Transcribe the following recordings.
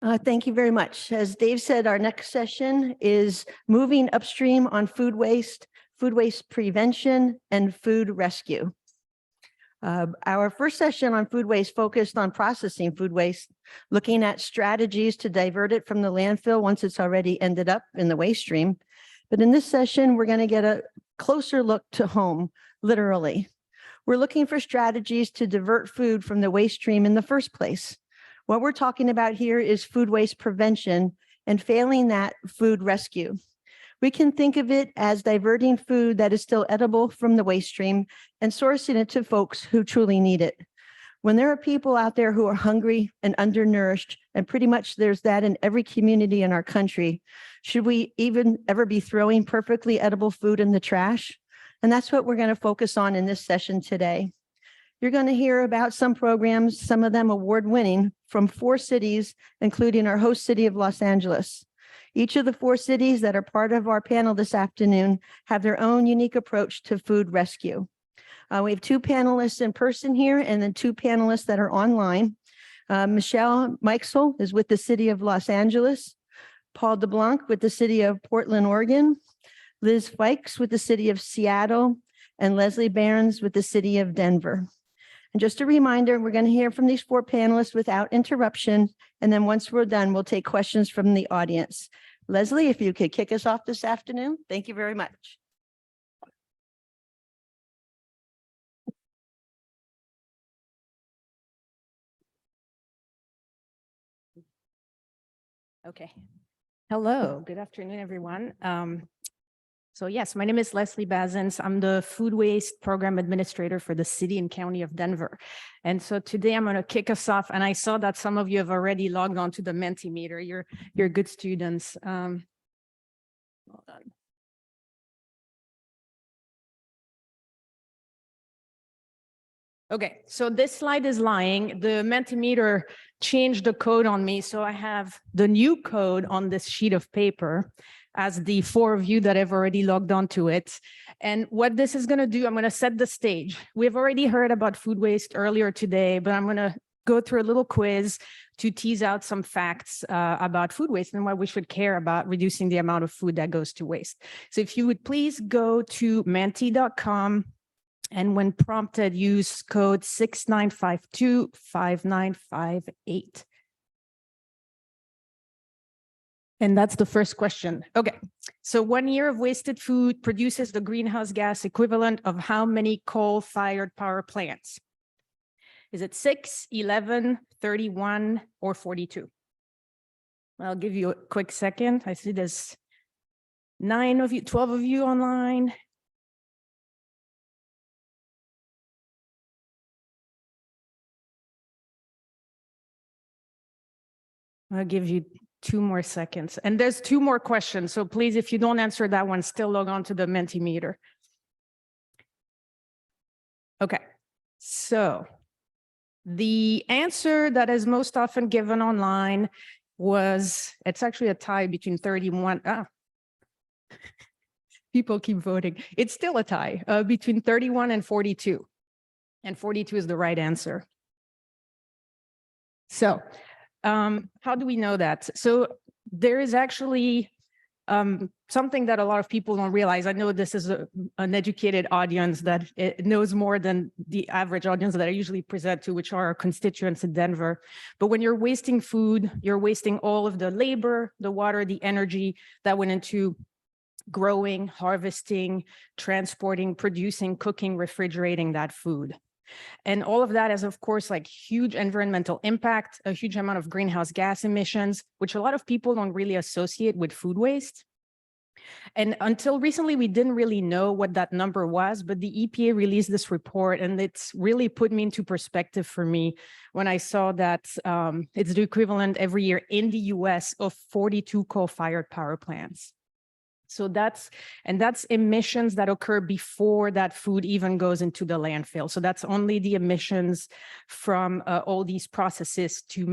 Thank you very much. As Dave said, our next session is moving upstream on food waste prevention, and food rescue. Our first session on food waste focused on processing food waste, looking at strategies to divert it from the landfill once it's already ended up in the waste stream. But in this session, we're going to get a closer look to home, literally. We're looking for strategies to divert food from the waste stream in the first place. What we're talking about here is food waste prevention, and failing that, food rescue. We can think of it as diverting food that is still edible from the waste stream and sourcing it to folks who truly need it. When there are people out there who are hungry and undernourished, and pretty much there's that in every community in our country, should we even ever be throwing perfectly edible food in the trash? And that's what we're going to focus on in this session today. You're going to hear about some programs, some of them award-winning, from 4 cities, including our host city of Los Angeles. Each of the 4 cities that are part of our panel this afternoon have their own unique approach to food rescue. We have 2 panelists in person here and then 2 panelists that are online. Michelle Meixel is with the city of Los Angeles, Paul DeBlanc with the city of Portland, Oregon, Liz Fikes with the city of Seattle, and Leslie Barnes with the city of Denver. And just a reminder, we're going to hear from these 4 panelists without interruption. And then once we're done, we'll take questions from the audience. Leslie, if you could kick us off this afternoon. Thank you very much. Okay. Hello, good afternoon, everyone. So yes, my name is Leslie Bazins. I'm the Food Waste Program Administrator for the City and County of Denver. And so today I'm going to kick us off. And I saw that some of you have already logged on to the Mentimeter. You're good students. Hold on. Okay, so this slide is lying. The Mentimeter changed the code on me. So I have the new code on this sheet of paper as the 4 of you that have already logged onto it. And what this is going to do, I'm going to set the stage. We've already heard about food waste earlier today, but I'm going to go through a little quiz to tease out some facts about food waste and why we should care about reducing the amount of food that goes to waste. So if you would please go to menti.com, and when prompted, use code 69525958. And that's the first question. Okay, so 1 year of wasted food produces the greenhouse gas equivalent of how many coal-fired power plants? Is it 6, 11, 31, or 42? I'll give you a quick second. I see there's 9 of you, 12 of you online. I'll give you 2 more seconds. And there's 2 more questions. So please, if you don't answer that one, still log on to the Mentimeter. Okay, so the answer that is most often given online was, it's actually a tie between 31. People keep voting. It's still a tie between 31 and 42. And 42 is the right answer. So how do we know that? So there is actually something that a lot of people don't realize. I know this is an educated audience that knows more than the average audience that I usually present to, which are our constituents in Denver. But when you're wasting food, you're wasting all of the labor, the water, the energy that went into growing, harvesting, transporting, producing, cooking, refrigerating that food. And all of that has, of course, like huge environmental impact, a huge amount of greenhouse gas emissions, which a lot of people don't really associate with food waste. And until recently, we didn't really know what that number was, but the EPA released this report, and it's really put me into perspective for me when I saw that it's the equivalent every year in the US of 42 coal-fired power plants. So that's emissions that occur before that food even goes into the landfill. So that's only the emissions from all these processes to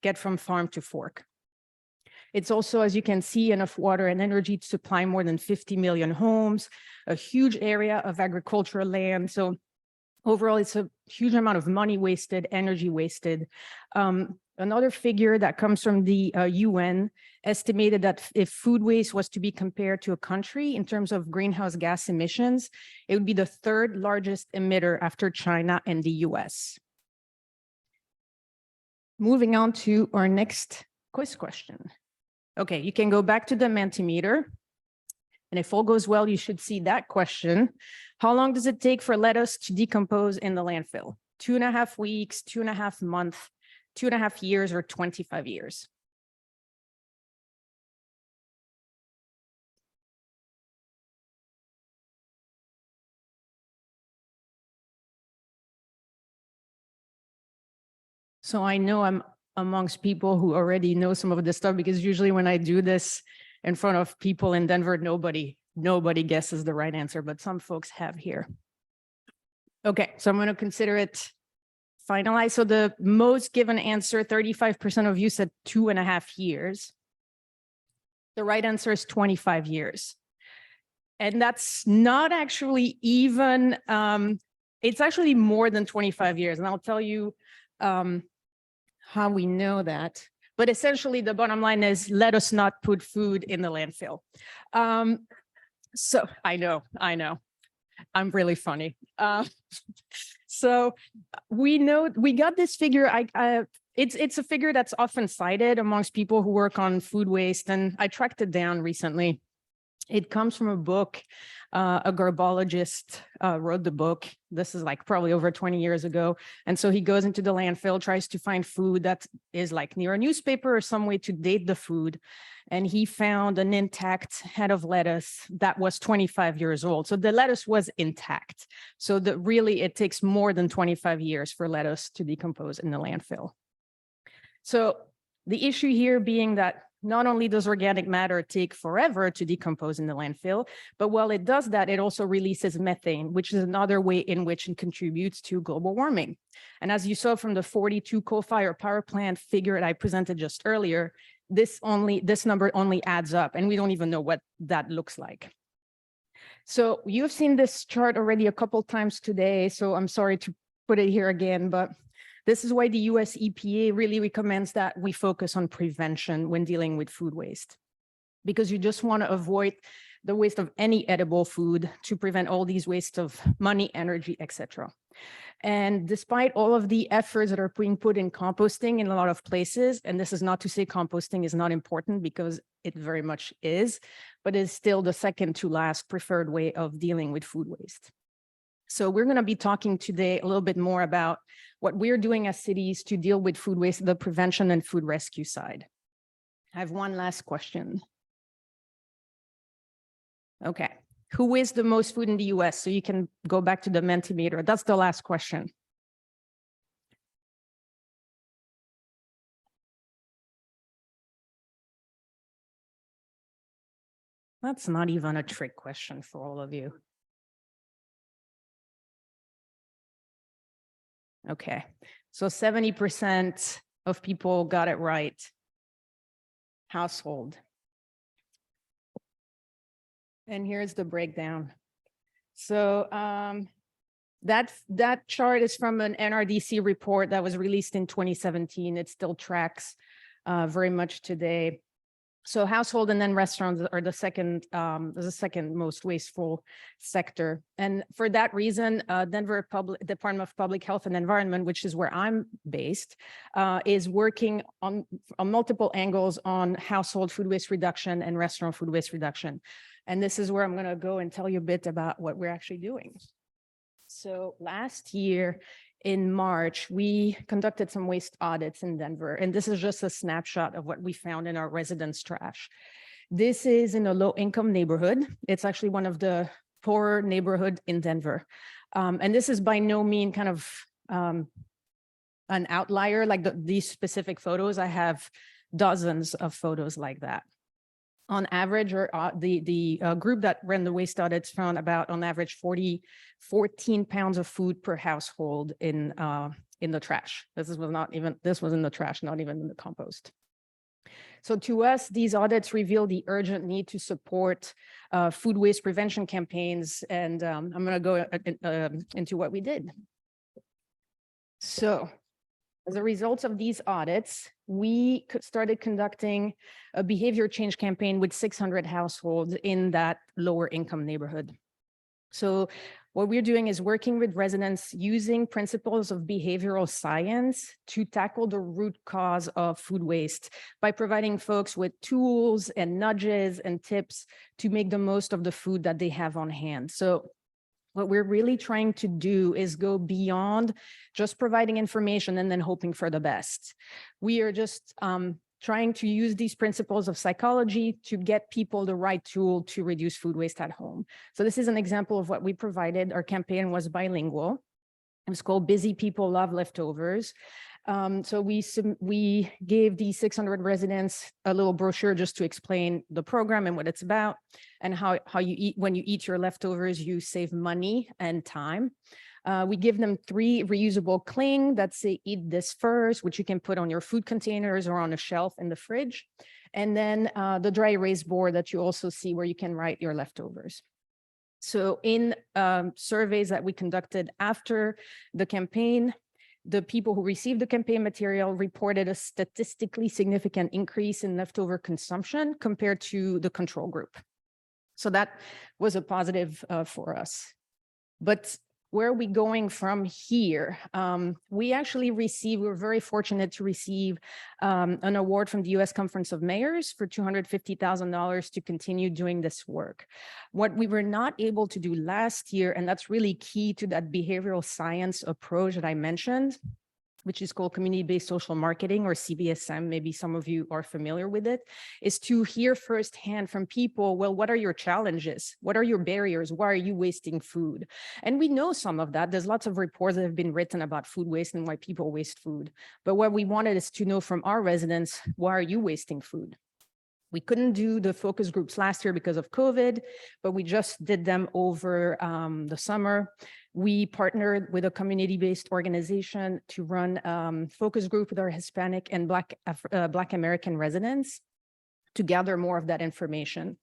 get from farm to fork. It's also, as you can see, enough water and energy to supply more than 50 million homes, a huge area of agricultural land. So Overall, it's a huge amount of money wasted, energy wasted. Another figure that comes from the UN estimated that if food waste was to be compared to a country in terms of greenhouse gas emissions, it would be the third largest emitter after China and the US. Moving on to our next quiz question. Okay, you can go back to the Mentimeter. And if all goes well, you should see that question. How long does it take for lettuce to decompose in the landfill? 2.5 weeks, 2.5 months, 2.5 years, or 25 years? So I know I'm amongst people who already know some of this stuff, because usually when I do this in front of people in Denver, nobody guesses the right answer, but some folks have here. Okay, so I'm going to consider it finalized. So the most given answer, 35% of you said 2.5 years. The right answer is 25 years. And that's not actually even, it's actually more than 25 years. And I'll tell you how we know that. But essentially, the bottom line is, let us not put food in the landfill. So I know, I'm really funny. So we know, we got this figure. It's a figure that's often cited amongst people who work on food waste, and I tracked it down recently. It comes from a book. A garbologist wrote the book. This is like probably over 20 years ago. And so he goes into the landfill, tries to find food that is like near a newspaper or some way to date the food. And he found an intact head of lettuce that was 25 years old. So the lettuce was intact. So that really, it takes more than 25 years for lettuce to decompose in the landfill. So the issue here being that not only does organic matter take forever to decompose in the landfill, but while it does that, it also releases methane, which is another way in which it contributes to global warming. And as you saw from the 42 coal-fired power plant figure that I presented just earlier, this number only adds up, and we don't even know what that looks like. So you've seen this chart already a couple times today, so I'm sorry to put it here again, but this is why the US EPA really recommends that we focus on prevention when dealing with food waste, because you just want to avoid the waste of any edible food to prevent all these wastes of money, energy, etc. And despite all of the efforts that are being put in composting in a lot of places, and this is not to say composting is not important, because it very much is, but it's still the second to last preferred way of dealing with food waste. So we're going to be talking today a little bit more about what we're doing as cities to deal with food waste, the prevention and food rescue side. I have one last question. Okay. Who wastes the most food in the US? So you can go back to the Mentimeter. That's the last question. That's not even a trick question for all of you. Okay, so 70% of people got it right. Household. And here's the breakdown. So that chart is from an NRDC report that was released in 2017. It still tracks very much today. So household and then restaurants are the second most wasteful sector. And for that reason, Denver Department of Public Health and Environment, which is where I'm based, is working on multiple angles on household food waste reduction and restaurant food waste reduction. And this is where I'm going to go and tell you a bit about what we're actually doing. So last year, in March, we conducted some waste audits in Denver, and this is just a snapshot of what we found in our residents' trash. This is in a low-income neighborhood. It's actually one of the poorer neighborhoods in Denver. And this is by no means kind of an outlier, like these specific photos. I have dozens of photos like that. On average, or the group that ran the waste audits found about, on average, 14 pounds of food per household in the trash. This was in the trash, not even in the compost. So to us, these audits reveal the urgent need to support food waste prevention campaigns, and I'm going to go into what we did. So as a result of these audits, we started conducting a behavior change campaign with 600 households in that lower income neighborhood. So what we're doing is working with residents using principles of behavioral science to tackle the root cause of food waste by providing folks with tools and nudges and tips to make the most of the food that they have on hand. So what we're really trying to do is go beyond just providing information and then hoping for the best. We are just trying to use these principles of psychology to get people the right tool to reduce food waste at home. So this is an example of what we provided. Our campaign was bilingual. It was called Busy People Love Leftovers. So we gave the 600 residents a little brochure just to explain the program and what it's about, and how you eat. When you eat your leftovers, you save money and time. We give them 3 reusable cling that say eat this first, which you can put on your food containers or on a shelf in the fridge. And then the dry erase board that you also see where you can write your leftovers. So in surveys that we conducted after the campaign, the people who received the campaign material reported a statistically significant increase in leftover consumption compared to the control group. So that was a positive for us. But where are we going from here? We were very fortunate to receive an award from the U.S. Conference of Mayors for $250,000 to continue doing this work. What we were not able to do last year, and that's really key to that behavioral science approach that I mentioned, which is called community-based social marketing, or CBSM, maybe some of you are familiar with it, is to hear firsthand from people, well, what are your challenges? What are your barriers? Why are you wasting food? And we know some of that. There's lots of reports that have been written about food waste and why people waste food. But what we wanted is to know from our residents, why are you wasting food? We couldn't do the focus groups last year because of COVID, but we just did them over the summer. We partnered with a community-based organization to run focus group with our Hispanic and Black American residents to gather more of that information.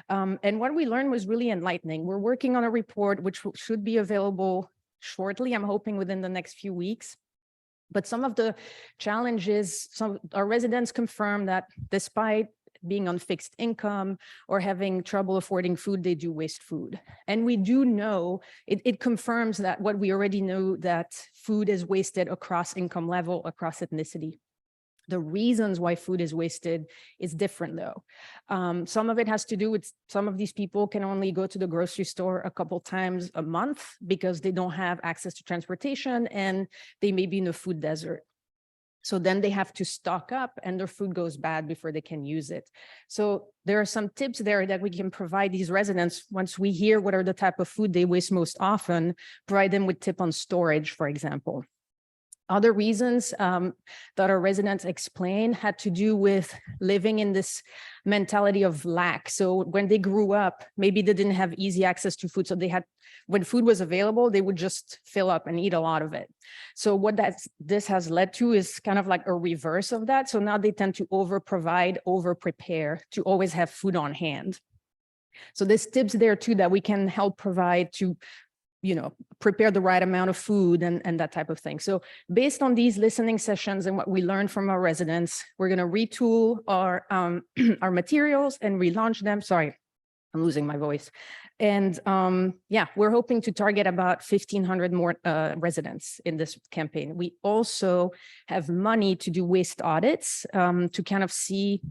And what we learned was really enlightening. We're working on a report which should be available shortly, I'm hoping within the next few weeks. But some of the challenges, our residents confirm that despite being on fixed income or having trouble affording food, they do waste food. And we do know, it confirms that what we already know, that food is wasted across income level, across ethnicity. The reasons why food is wasted is different though. Some of it has to do with some of these people can only go to the grocery store a couple times a month because they don't have access to transportation and they may be in a food desert. So then they have to stock up and their food goes bad before they can use it. So there are some tips there that we can provide these residents once we hear what are the type of food they waste most often, provide them with tip on storage, for example. Other reasons that our residents explain had to do with living in this mentality of lack. So when they grew up, maybe they didn't have easy access to food. So they had, when food was available, they would just fill up and eat a lot of it. So what this has led to is kind of like a reverse of that. So now they tend to over provide, over prepare to always have food on hand. So there's tips there too that we can help provide to prepare the right amount of food and that type of thing. So based on these listening sessions and what we learned from our residents, we're going to retool our materials and relaunch them. Sorry, I'm losing my voice. And yeah, we're hoping to target about 1,500 more residents in this campaign. We also have money to do waste audits to kind of see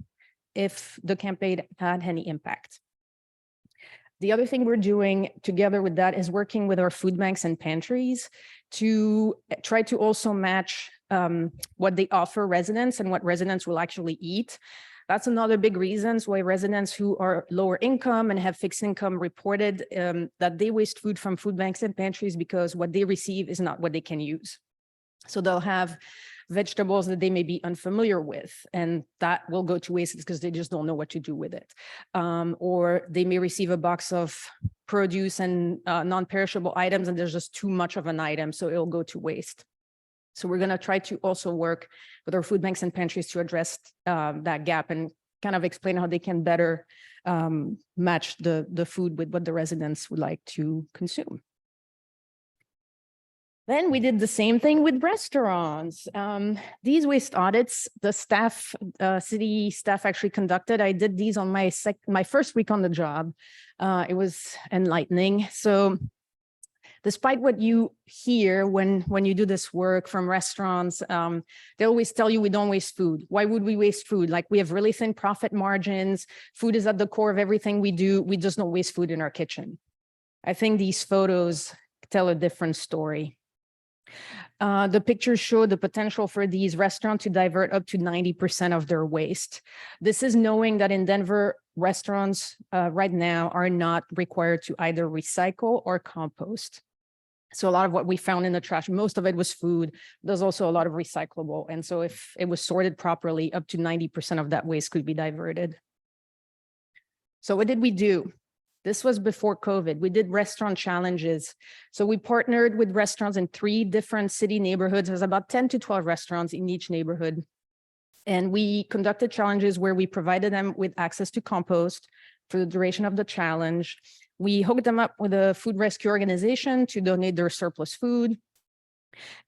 if the campaign had any impact. The other thing we're doing together with that is working with our food banks and pantries to try to also match what they offer residents and what residents will actually eat. That's another big reason why residents who are lower income and have fixed income reported that they waste food from food banks and pantries because what they receive is not what they can use. So they'll have vegetables that they may be unfamiliar with, and that will go to waste because they just don't know what to do with it. Or they may receive a box of produce and non-perishable items, and there's just too much of an item, so it'll go to waste. So we're going to try to also work with our food banks and pantries to address that gap and kind of explain how they can better match the food with what the residents would like to consume. Then we did the same thing with restaurants. These waste audits, the staff, city staff actually conducted. I did these on my first week on the job. It was enlightening. So despite what you hear when you do this work from restaurants, they always tell you we don't waste food. Why would we waste food? Like, we have really thin profit margins. Food is at the core of everything we do. We just don't waste food in our kitchen. I think these photos tell a different story. The pictures show the potential for these restaurants to divert up to 90% of their waste. This is knowing that in Denver, restaurants right now are not required to either recycle or compost. So a lot of what we found in the trash, most of it was food. There's also a lot of recyclable. And so if it was sorted properly, up to 90% of that waste could be diverted. So what did we do? This was before COVID. We did restaurant challenges. So we partnered with restaurants in 3 different city neighborhoods. There's about 10 to 12 restaurants in each neighborhood. And we conducted challenges where we provided them with access to compost for the duration of the challenge. We hooked them up with a food rescue organization to donate their surplus food.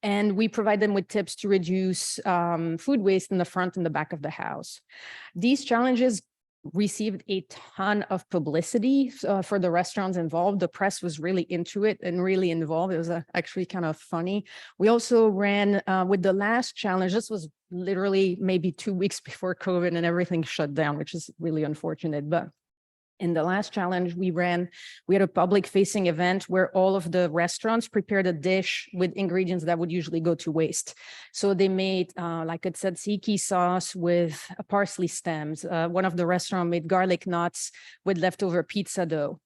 And we provide them with tips to reduce food waste in the front and the back of the house. These challenges received a ton of publicity for the restaurants involved. The press was really into it and really involved. It was actually kind of funny. We also ran with the last challenge. This was literally maybe 2 weeks before COVID and everything shut down, which is really unfortunate. But in the last challenge we had a public facing event where all of the restaurants prepared a dish with ingredients that would usually go to waste. So they made, like it said, tzatziki sauce with parsley stems. One of the restaurants made garlic knots with leftover pizza dough.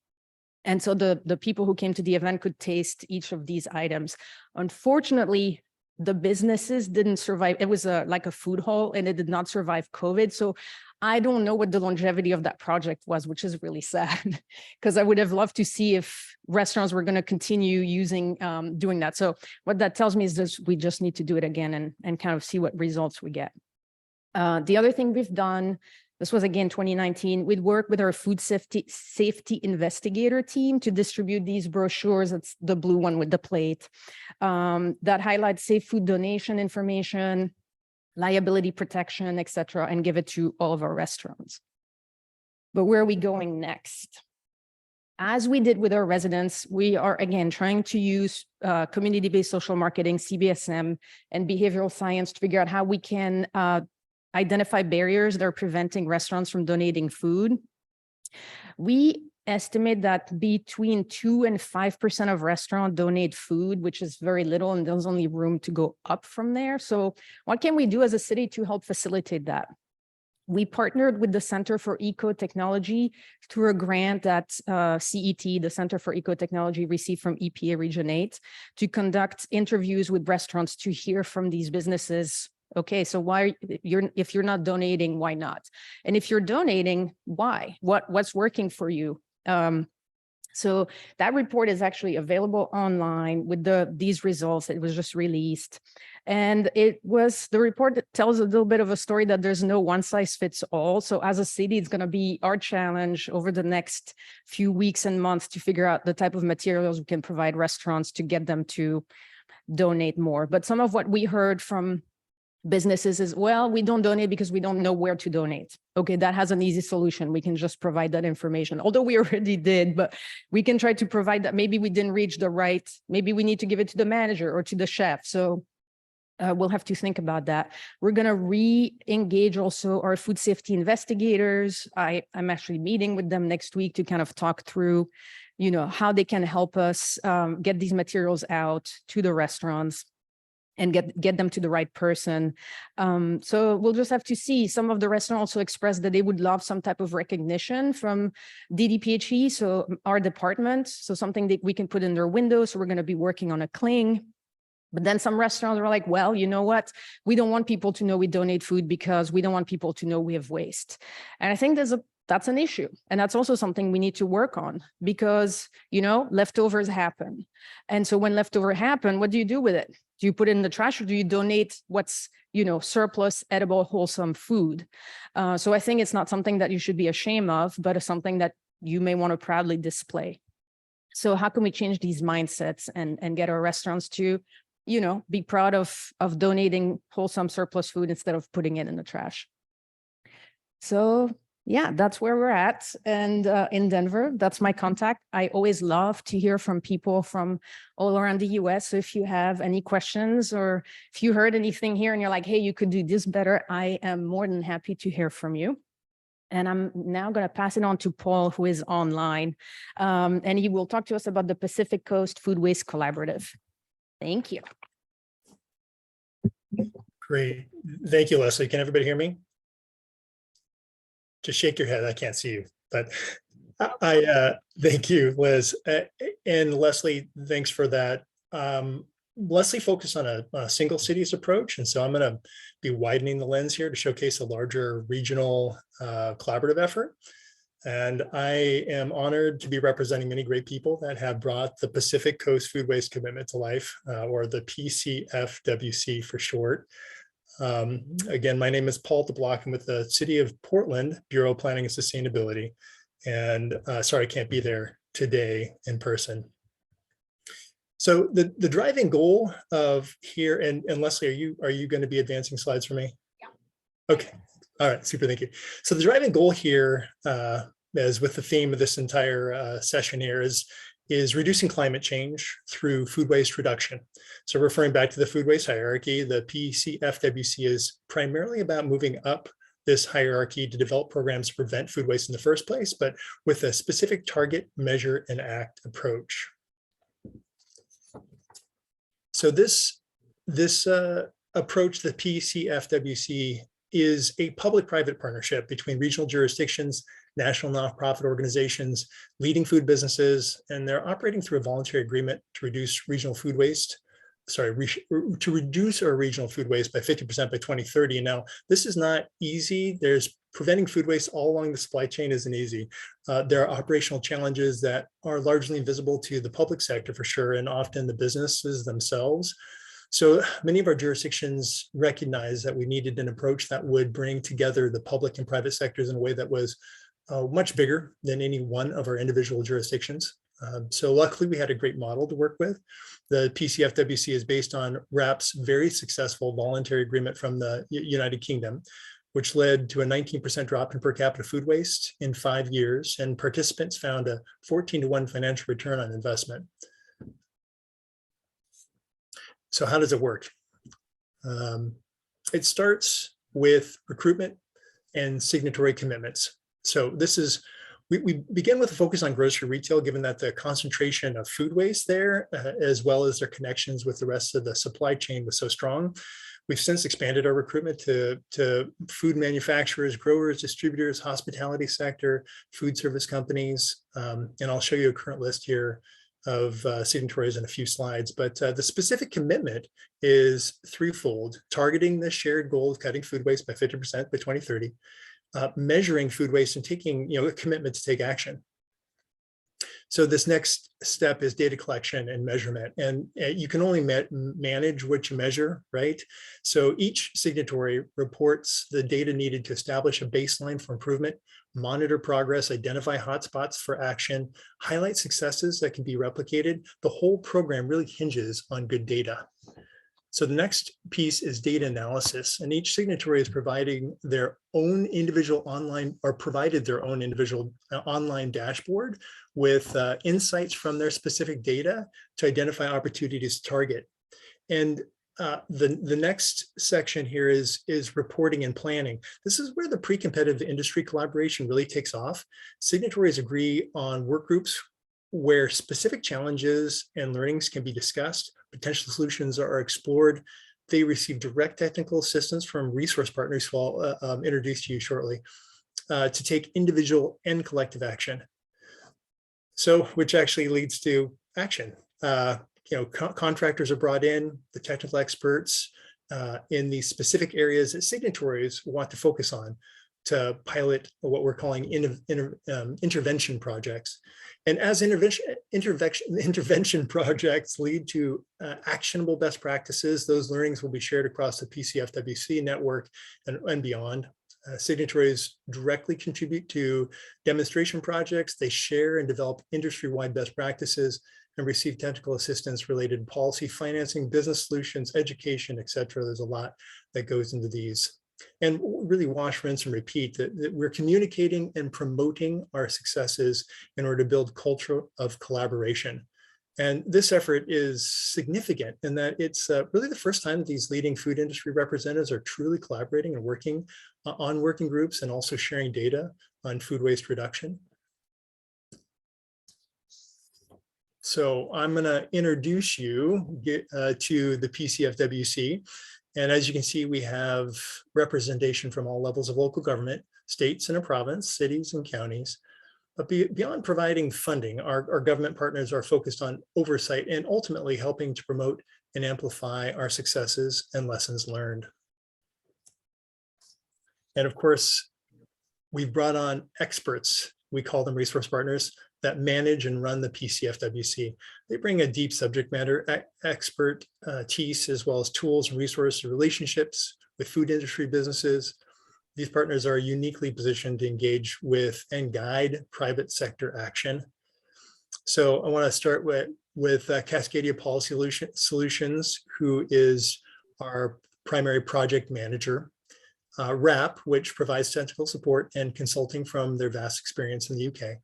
And so the people who came to the event could taste each of these items. Unfortunately, the businesses didn't survive. It was like a food hall and it did not survive COVID. So I don't know what the longevity of that project was, which is really sad, because I would have loved to see if restaurants were going to continue doing that. So what that tells me is that we just need to do it again and kind of see what results we get. The other thing we've done, this was again 2019, we'd work with our food safety investigator team to distribute these brochures. It's the blue one with the plate that highlights safe food donation information, liability protection, et cetera, and give it to all of our restaurants. But where are we going next? As we did with our residents, we are again trying to use community-based social marketing, CBSM, and behavioral science to figure out how we can identify barriers that are preventing restaurants from donating food. We estimate that between 2 and 5% of restaurants donate food, which is very little, and there's only room to go up from there. So what can we do as a city to help facilitate that? We partnered with the Center for Eco-Technology through a grant that CET, the Center for Eco-Technology, received from EPA Region 8 to conduct interviews with restaurants to hear from these businesses. Okay, so if you're not donating, why not? And if you're donating, why? What's working for you? So that report is actually available online with these results. It was just released. And the report that tells a little bit of a story that there's no one size fits all. So as a city, it's going to be our challenge over the next few weeks and months to figure out the type of materials we can provide restaurants to get them to donate more. But some of what we heard from businesses is, well, we don't donate because we don't know where to donate. Okay, that has an easy solution. We can just provide that information, although we already did, but we can try to provide that. Maybe we didn't reach maybe we need to give it to the manager or to the chef. So we'll have to think about that. We're going to re-engage also our food safety investigators. I'm actually meeting with them next week to kind of talk through, how they can help us get these materials out to the restaurants and get them to the right person. So we'll just have to see. Some of the restaurants also expressed that they would love some type of recognition from DDPHE, so our department, so something that we can put in their windows. So we're going to be working on a cling. But then some restaurants are like, well, you know what? We don't want people to know we donate food because we don't want people to know we have waste. And I think that's an issue. And that's also something we need to work on because, leftovers happen. And so when leftover happen, what do you do with it? Do you put it in the trash or do you donate what's, surplus, edible, wholesome food? So I think it's not something that you should be ashamed of, but it's something that you may want to proudly display. So how can we change these mindsets and get our restaurants to be proud of donating wholesome surplus food instead of putting it in the trash. So yeah, that's where we're at. And in Denver, that's my contact. I always love to hear from people from all around the US. So if you have any questions or if you heard anything here and you're like, hey, you could do this better, I am more than happy to hear from you. And I'm now going to pass it on to Paul, who is online. And he will talk to us about the Pacific Coast Food Waste Collaborative. Thank you. Great. Thank you, Leslie. Can everybody hear me? Just shake your head. I can't see you, but I thank you, Liz. And Leslie, thanks for that. Leslie focused on a single cities approach. And so I'm going to be widening the lens here to showcase a larger regional collaborative effort. And I am honored to be representing many great people that have brought the Pacific Coast Food Waste Commitment to life, or the PCFWC for short. Again, my name is Paul DeBlock. I'm with the City of Portland Bureau of Planning and Sustainability. And sorry, I can't be there today in person. So the driving goal of here, and Leslie, are you going to be advancing slides for me? Yeah. Okay. All right. Super. Thank you. So the driving goal here, as with the theme of this entire session here, is reducing climate change through food waste reduction. So referring back to the food waste hierarchy, the PCFWC is primarily about moving up this hierarchy to develop programs to prevent food waste in the first place, but with a specific target, measure, and act approach. So this approach, the PCFWC, is a public-private partnership between regional jurisdictions, national nonprofit organizations, leading food businesses, and they're operating through a voluntary agreement to reduce regional food waste. To reduce our regional food waste by 50% by 2030. Now, this is not easy. Preventing food waste all along the supply chain isn't easy. There are operational challenges that are largely invisible to the public sector for sure, and often the businesses themselves. So many of our jurisdictions recognize that we needed an approach that would bring together the public and private sectors in a way that was much bigger than any one of our individual jurisdictions. So luckily we had a great model to work with. The PCFWC is based on RAP's very successful voluntary agreement from the United Kingdom, which led to a 19% drop in per capita food waste in 5 years, and participants found a 14-to-1 financial return on investment. So how does it work? It starts with recruitment and signatory commitments. So this is, we begin with a focus on grocery retail, given that the concentration of food waste there, as well as their connections with the rest of the supply chain was so strong. We've since expanded our recruitment to food manufacturers, growers, distributors, hospitality sector, food service companies. And I'll show you a current list here of signatories in a few slides, but the specific commitment is threefold: targeting the shared goal of cutting food waste by 50% by 2030, measuring food waste, and taking a commitment to take action. So this next step is data collection and measurement, and you can only manage what you measure, right? So each signatory reports the data needed to establish a baseline for improvement, monitor progress, identify hotspots for action, highlight successes that can be replicated. The whole program really hinges on good data. So the next piece is data analysis, and each signatory is providing their own individual online, or provided their own individual online dashboard with insights from their specific data to identify opportunities to target. And the next section here is reporting and planning. This is where the pre-competitive industry collaboration really takes off. Signatories agree on work groups where specific challenges and learnings can be discussed, potential solutions are explored. They receive direct technical assistance from resource partners who I'll introduce to you shortly to take individual and collective action. So, which actually leads to action. Contractors are brought in, the technical experts in these specific areas that signatories want to focus on to pilot what we're calling intervention projects. And as intervention projects lead to actionable best practices, those learnings will be shared across the PCFWC network and beyond. Signatories directly contribute to demonstration projects. They share and develop industry-wide best practices, and receive technical assistance related to policy, financing, business solutions, education, et cetera. There's a lot that goes into these. And really wash, rinse, and repeat that we're communicating and promoting our successes in order to build culture of collaboration. And this effort is significant in that it's really the first time that these leading food industry representatives are truly collaborating and working on working groups and also sharing data on food waste reduction. So I'm going to introduce you to the PCFWC. And as you can see, we have representation from all levels of local government, states and a province, cities and counties. But beyond providing funding, our government partners are focused on oversight and ultimately helping to promote and amplify our successes and lessons learned. And of course, we've brought on experts, we call them resource partners, that manage and run the PCFWC. They bring a deep subject matter expertise, as well as tools and resources, relationships with food industry businesses. These partners are uniquely positioned to engage with and guide private sector action. So I want to start with Cascadia Policy Solutions, who is our primary project manager. RAP, which provides technical support and consulting from their vast experience in the UK.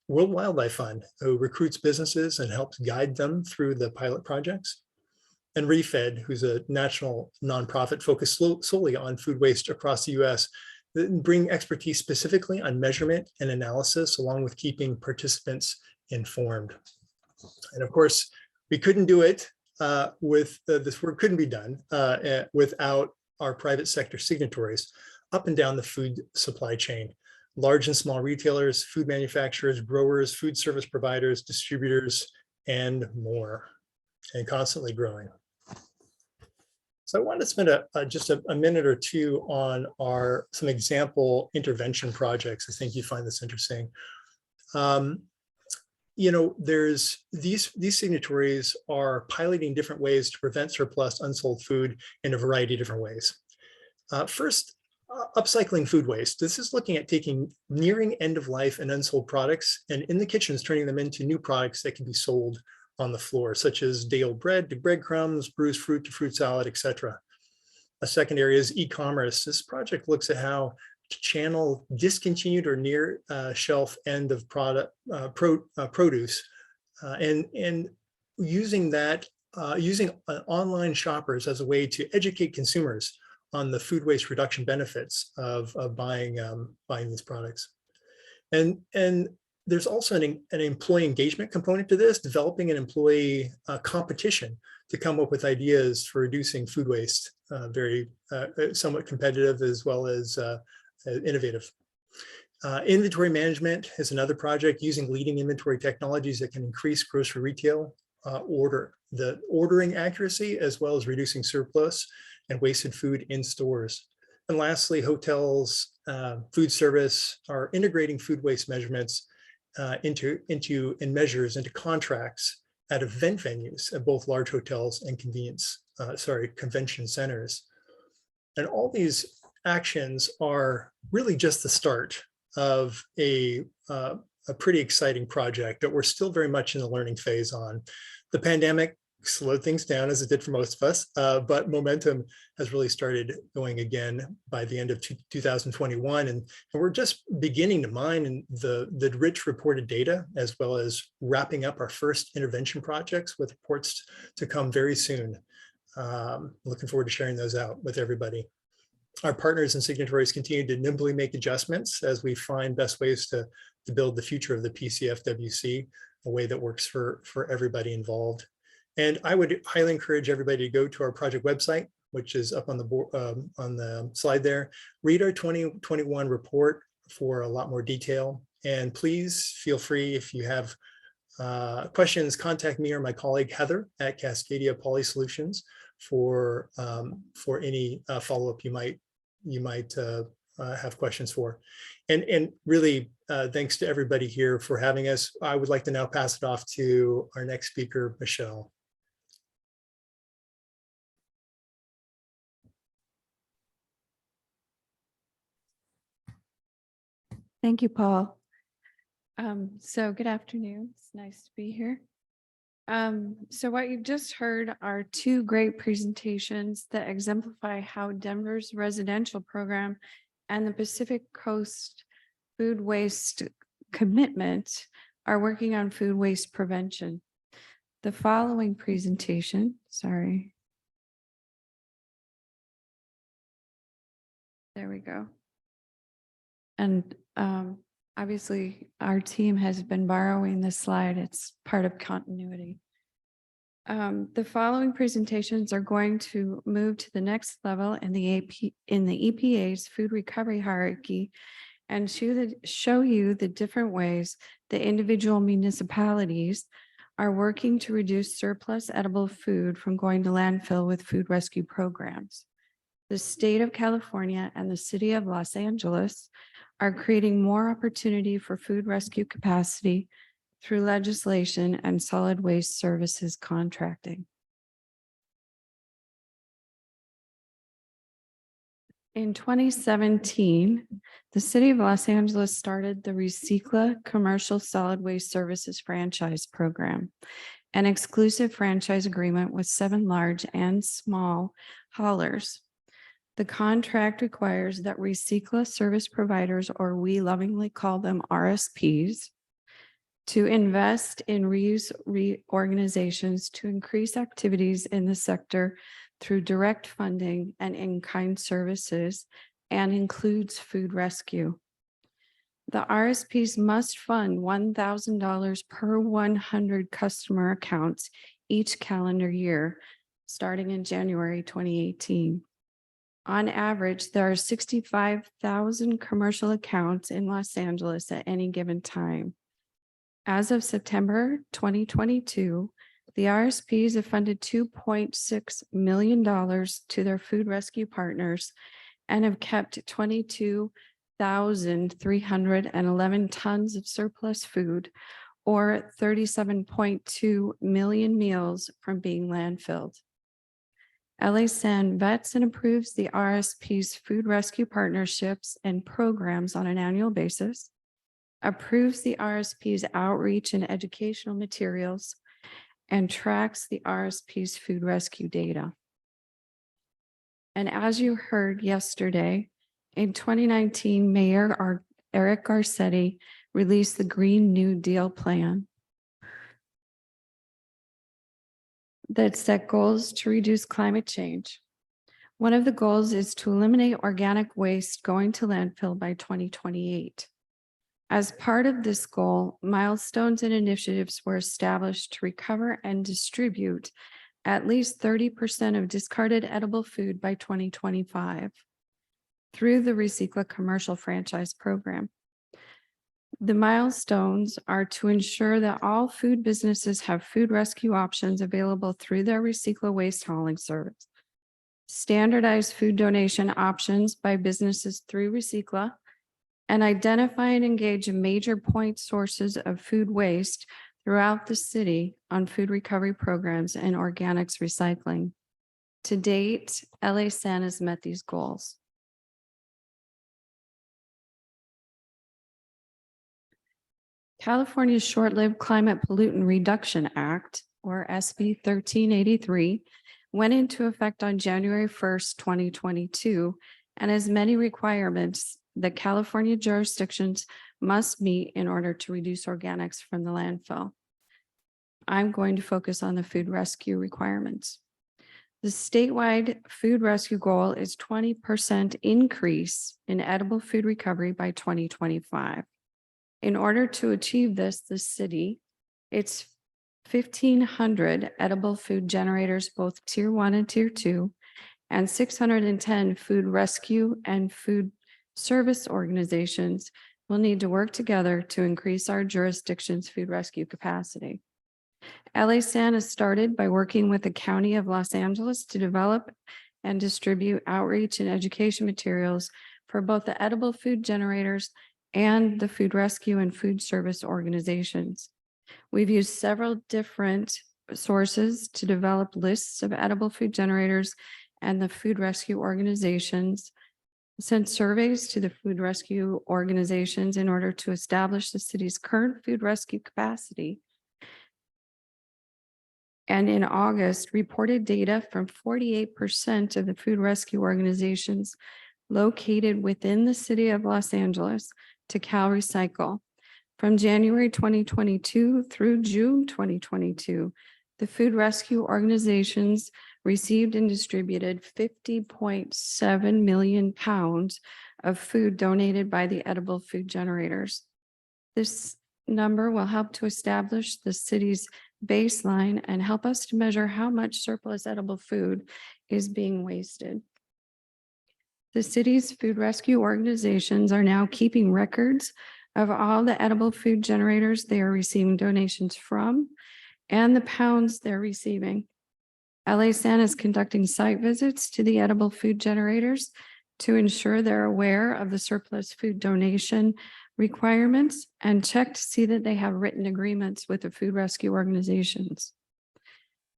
World Wildlife Fund, who recruits businesses and helps guide them through the pilot projects. And ReFed, who's a national nonprofit focused solely on food waste across the US, that bring expertise specifically on measurement and analysis, along with keeping participants informed. And of course, we couldn't do it this work couldn't be done without our private sector signatories up and down the food supply chain. Large and small retailers, food manufacturers, growers, food service providers, distributors, and more, and constantly growing. So I wanted to spend just a minute or two on some example intervention projects. I think you find this interesting. You know, there's these signatories are piloting different ways to prevent surplus unsold food in a variety of different ways. First, upcycling food waste. This is looking at taking nearing end of life and unsold products and in the kitchens, turning them into new products that can be sold on the floor, such as day-old bread to breadcrumbs, bruised fruit to fruit salad, etc. A second area is e-commerce. This project looks at how to channel discontinued or near shelf end of produce and using that, using online shoppers as a way to educate consumers on the food waste reduction benefits of buying these products. And there's also an employee engagement component to this, developing an employee competition to come up with ideas for reducing food waste, very somewhat competitive as well as innovative. Inventory management is another project using leading inventory technologies that can increase grocery retail ordering accuracy, as well as reducing surplus and wasted food in stores. And lastly, hotels, food service are integrating food waste measurements into measures into contracts at event venues at both large hotels and convention centers. And all these actions are really just the start of a pretty exciting project that we're still very much in the learning phase on. The pandemic slowed things down, as it did for most of us, but momentum has really started going again by the end of 2021. And we're just beginning to mine the rich reported data, as well as wrapping up our first intervention projects with reports to come very soon. Looking forward to sharing those out with everybody. Our partners and signatories continue to nimbly make adjustments as we find best ways to build the future of the PCFWC, a way that works for everybody involved. And I would highly encourage everybody to go to our project website, which is up on the slide there. Read our 2021 report for a lot more detail. And please feel free, if you have questions, contact me or my colleague Heather at Cascadia Poly Solutions for any follow-up you might have questions for. And really, thanks to everybody here for having us. I would like to now pass it off to our next speaker, Michelle. Thank you, Paul. So good afternoon. It's nice to be here. So what you've just heard are two great presentations that exemplify how Denver's residential program and the Pacific Coast Food Waste Commitment are working on food waste prevention. The following presentation, sorry. There we go. And obviously, our team has been borrowing this slide. It's part of continuity. The following presentations are going to move to the next level in the EPA's food recovery hierarchy and show you the different ways the individual municipalities are working to reduce surplus edible food from going to landfill with food rescue programs. The state of California and the city of Los Angeles are creating more opportunity for food rescue capacity through legislation and solid waste services contracting. In 2017, the city of Los Angeles started the Recicla Commercial Solid Waste Services Franchise Program, an exclusive franchise agreement with 7 large and small haulers. The contract requires that Recicla service providers, or we lovingly call them RSPs, to invest in reuse organizations to increase activities in the sector through direct funding and in-kind services, and includes food rescue. The RSPs must fund $1,000 per 100 customer accounts each calendar year, starting in January 2018. On average, there are 65,000 commercial accounts in Los Angeles at any given time. As of September 2022, the RSPs have funded $2.6 million to their food rescue partners and have kept 22,311 tons of surplus food, or 37.2 million meals, from being landfilled. LASAN vets and approves the RSP's food rescue partnerships and programs on an annual basis, approves the RSP's outreach and educational materials, and tracks the RSP's food rescue data. And as you heard yesterday, in 2019, Mayor Eric Garcetti released the Green New Deal plan that set goals to reduce climate change. One of the goals is to eliminate organic waste going to landfill by 2028. As part of this goal, milestones and initiatives were established to recover and distribute at least 30% of discarded edible food by 2025 through the Recicla Commercial Franchise Program. The milestones are to ensure that all food businesses have food rescue options available through their Recicla waste hauling service, standardize food donation options by businesses through Recicla, and identify and engage major point sources of food waste throughout the city on food recovery programs and organics recycling. To date, LASAN has met these goals. California's Short-Lived Climate Pollutant Reduction Act, or SB 1383, went into effect on January 1st, 2022, and has many requirements that California jurisdictions must meet in order to reduce organics from the landfill. I'm going to focus on the food rescue requirements. The statewide food rescue goal is 20% increase in edible food recovery by 2025. In order to achieve this, the city, its 1,500 edible food generators, both tier 1 and tier 2, and 610 food rescue and food service organizations will need to work together to increase our jurisdiction's food rescue capacity. LASAN has started by working with the County of Los Angeles to develop and distribute outreach and education materials for both the edible food generators and the food rescue and food service organizations. We've used several different sources to develop lists of edible food generators and the food rescue organizations, sent surveys to the food rescue organizations in order to establish the city's current food rescue capacity, And in August, reported data from 48% of the food rescue organizations located within the city of Los Angeles to CalRecycle. From January 2022 through June 2022, the food rescue organizations received and distributed 50.7 million pounds of food donated by the edible food generators. This number will help to establish the city's baseline and help us to measure how much surplus edible food is being wasted. The city's food rescue organizations are now keeping records of all the edible food generators they are receiving donations from and the pounds they're receiving. LA-SAN is conducting site visits to the edible food generators to ensure they're aware of the surplus food donation requirements and check to see that they have written agreements with the food rescue organizations.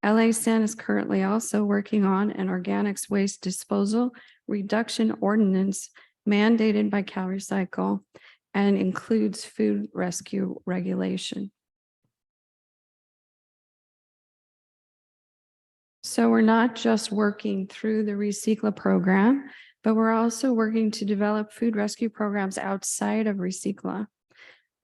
LA-SAN is currently also working on an organics waste disposal reduction ordinance mandated by CalRecycle and includes food rescue regulation. So we're not just working through the Recycla program, but we're also working to develop food rescue programs outside of Recycla.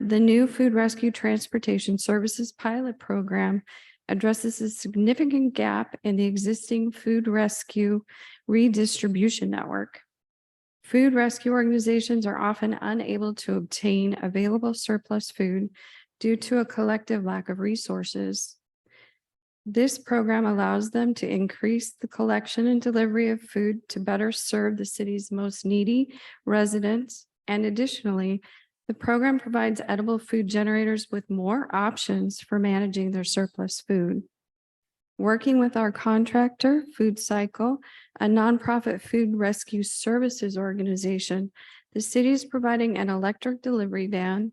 The new Food Rescue Transportation Services Pilot Program addresses a significant gap in the existing food rescue redistribution network. Food rescue organizations are often unable to obtain available surplus food due to a collective lack of resources. This program allows them to increase the collection and delivery of food to better serve the city's most needy residents. And additionally, the program provides edible food generators with more options for managing their surplus food. Working with our contractor, Food Cycle, a nonprofit food rescue services organization, the city is providing an electric delivery van,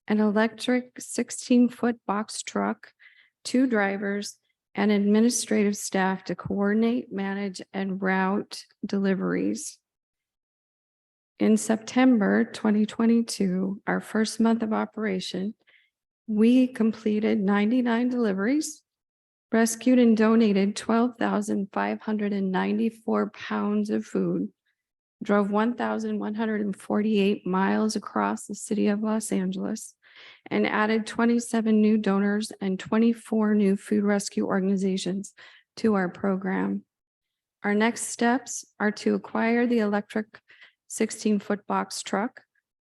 an electric 16-foot box truck, 2 drivers, and administrative staff to coordinate, manage, and route deliveries. In September 2022, our first month of operation, we completed 99 deliveries, rescued and donated 12,594 pounds of food, drove 1,148 miles across the city of Los Angeles, and added 27 new donors and 24 new food rescue organizations to our program. Our next steps are to acquire the electric 16-foot box truck,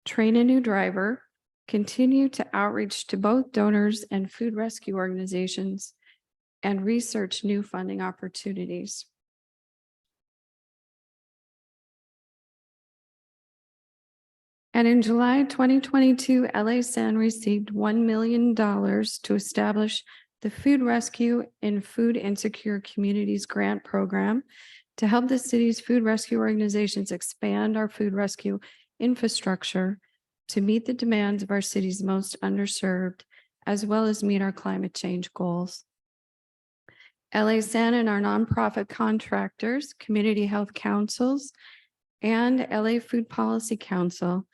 train a new driver, continue to outreach to both donors and food rescue organizations, and research new funding opportunities. And in July 2022, LA-SAN received $1 million to establish the Food Rescue in Food Insecure Communities Grant Program to help the city's food rescue organizations expand our food rescue infrastructure to meet the demands of our city's most underserved, as well as meet our climate change goals. LA-SAN and our nonprofit contractors, community health councils, and LA Food Policy Council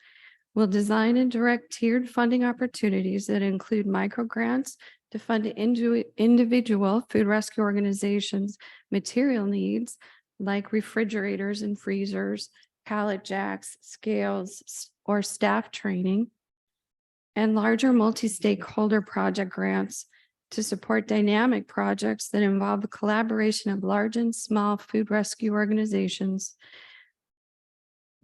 will design and direct tiered funding opportunities that include micro grants to fund individual food rescue organizations' material needs like refrigerators and freezers, pallet jacks, scales, or staff training, and larger multi-stakeholder project grants to support dynamic projects that involve the collaboration of large and small food rescue organizations.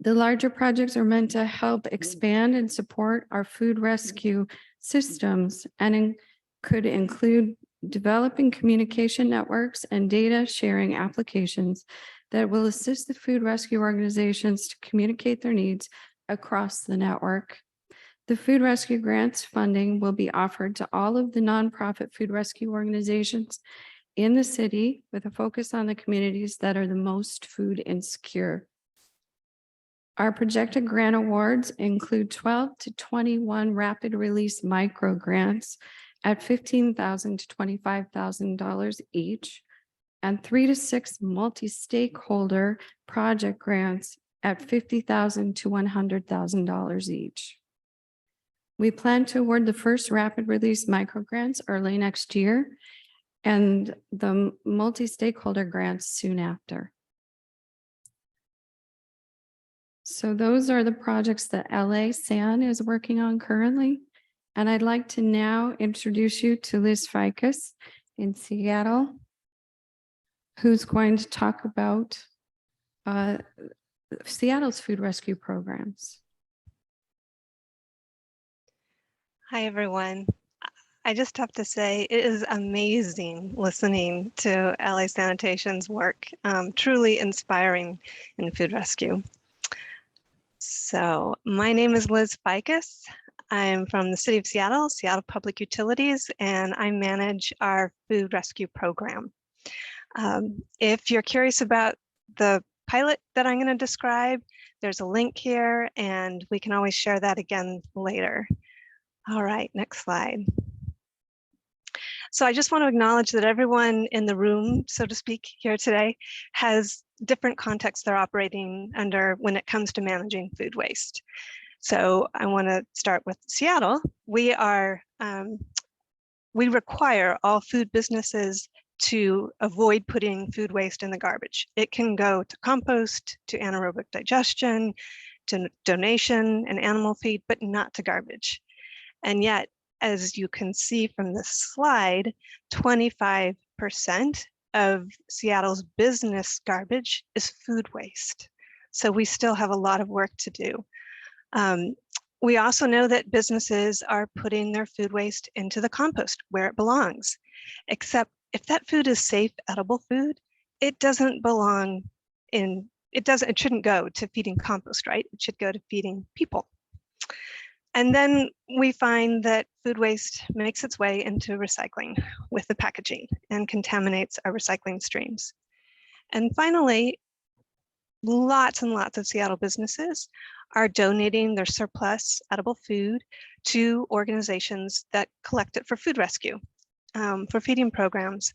The larger projects are meant to help expand and support our food rescue systems and could include developing communication networks and data sharing applications that will assist the food rescue organizations to communicate their needs across the network. The food rescue grants funding will be offered to all of the nonprofit food rescue organizations in the city with a focus on the communities that are the most food insecure. Our projected grant awards include 12 to 21 rapid release micro grants at $15,000 to $25,000 each, and 3 to 6 multi-stakeholder project grants at $50,000 to $100,000 each. We plan to award the first rapid release micro grants early next year and the multi-stakeholder grants soon after. So those are the projects that LA SAN is working on currently. And I'd like to now introduce you to Liz Ficus in Seattle, who's going to talk about Seattle's food rescue programs. Hi, everyone. I just have to say, it is amazing listening to LA Sanitation's work, truly inspiring in food rescue. So my name is Liz Ficus. I'm from the city of Seattle, Seattle Public Utilities, and I manage our food rescue program. If you're curious about the pilot that I'm going to describe, there's a link here, and we can always share that again later. All right, next slide. So I just want to acknowledge that everyone in the room, so to speak, here today has different contexts they're operating under when it comes to managing food waste. So I want to start with Seattle. We require all food businesses to avoid putting food waste in the garbage. It can go to compost, to anaerobic digestion, to donation and animal feed, but not to garbage. And yet, as you can see from this slide, 25% of Seattle's business garbage is food waste. So we still have a lot of work to do. We also know that businesses are putting their food waste into the compost where it belongs, except if that food is safe, edible food, it doesn't belong in, it shouldn't go to feeding compost, right? It should go to feeding people. And then we find that food waste makes its way into recycling with the packaging and contaminates our recycling streams. And finally, lots and lots of Seattle businesses are donating their surplus edible food to organizations that collect it for food rescue, for feeding programs.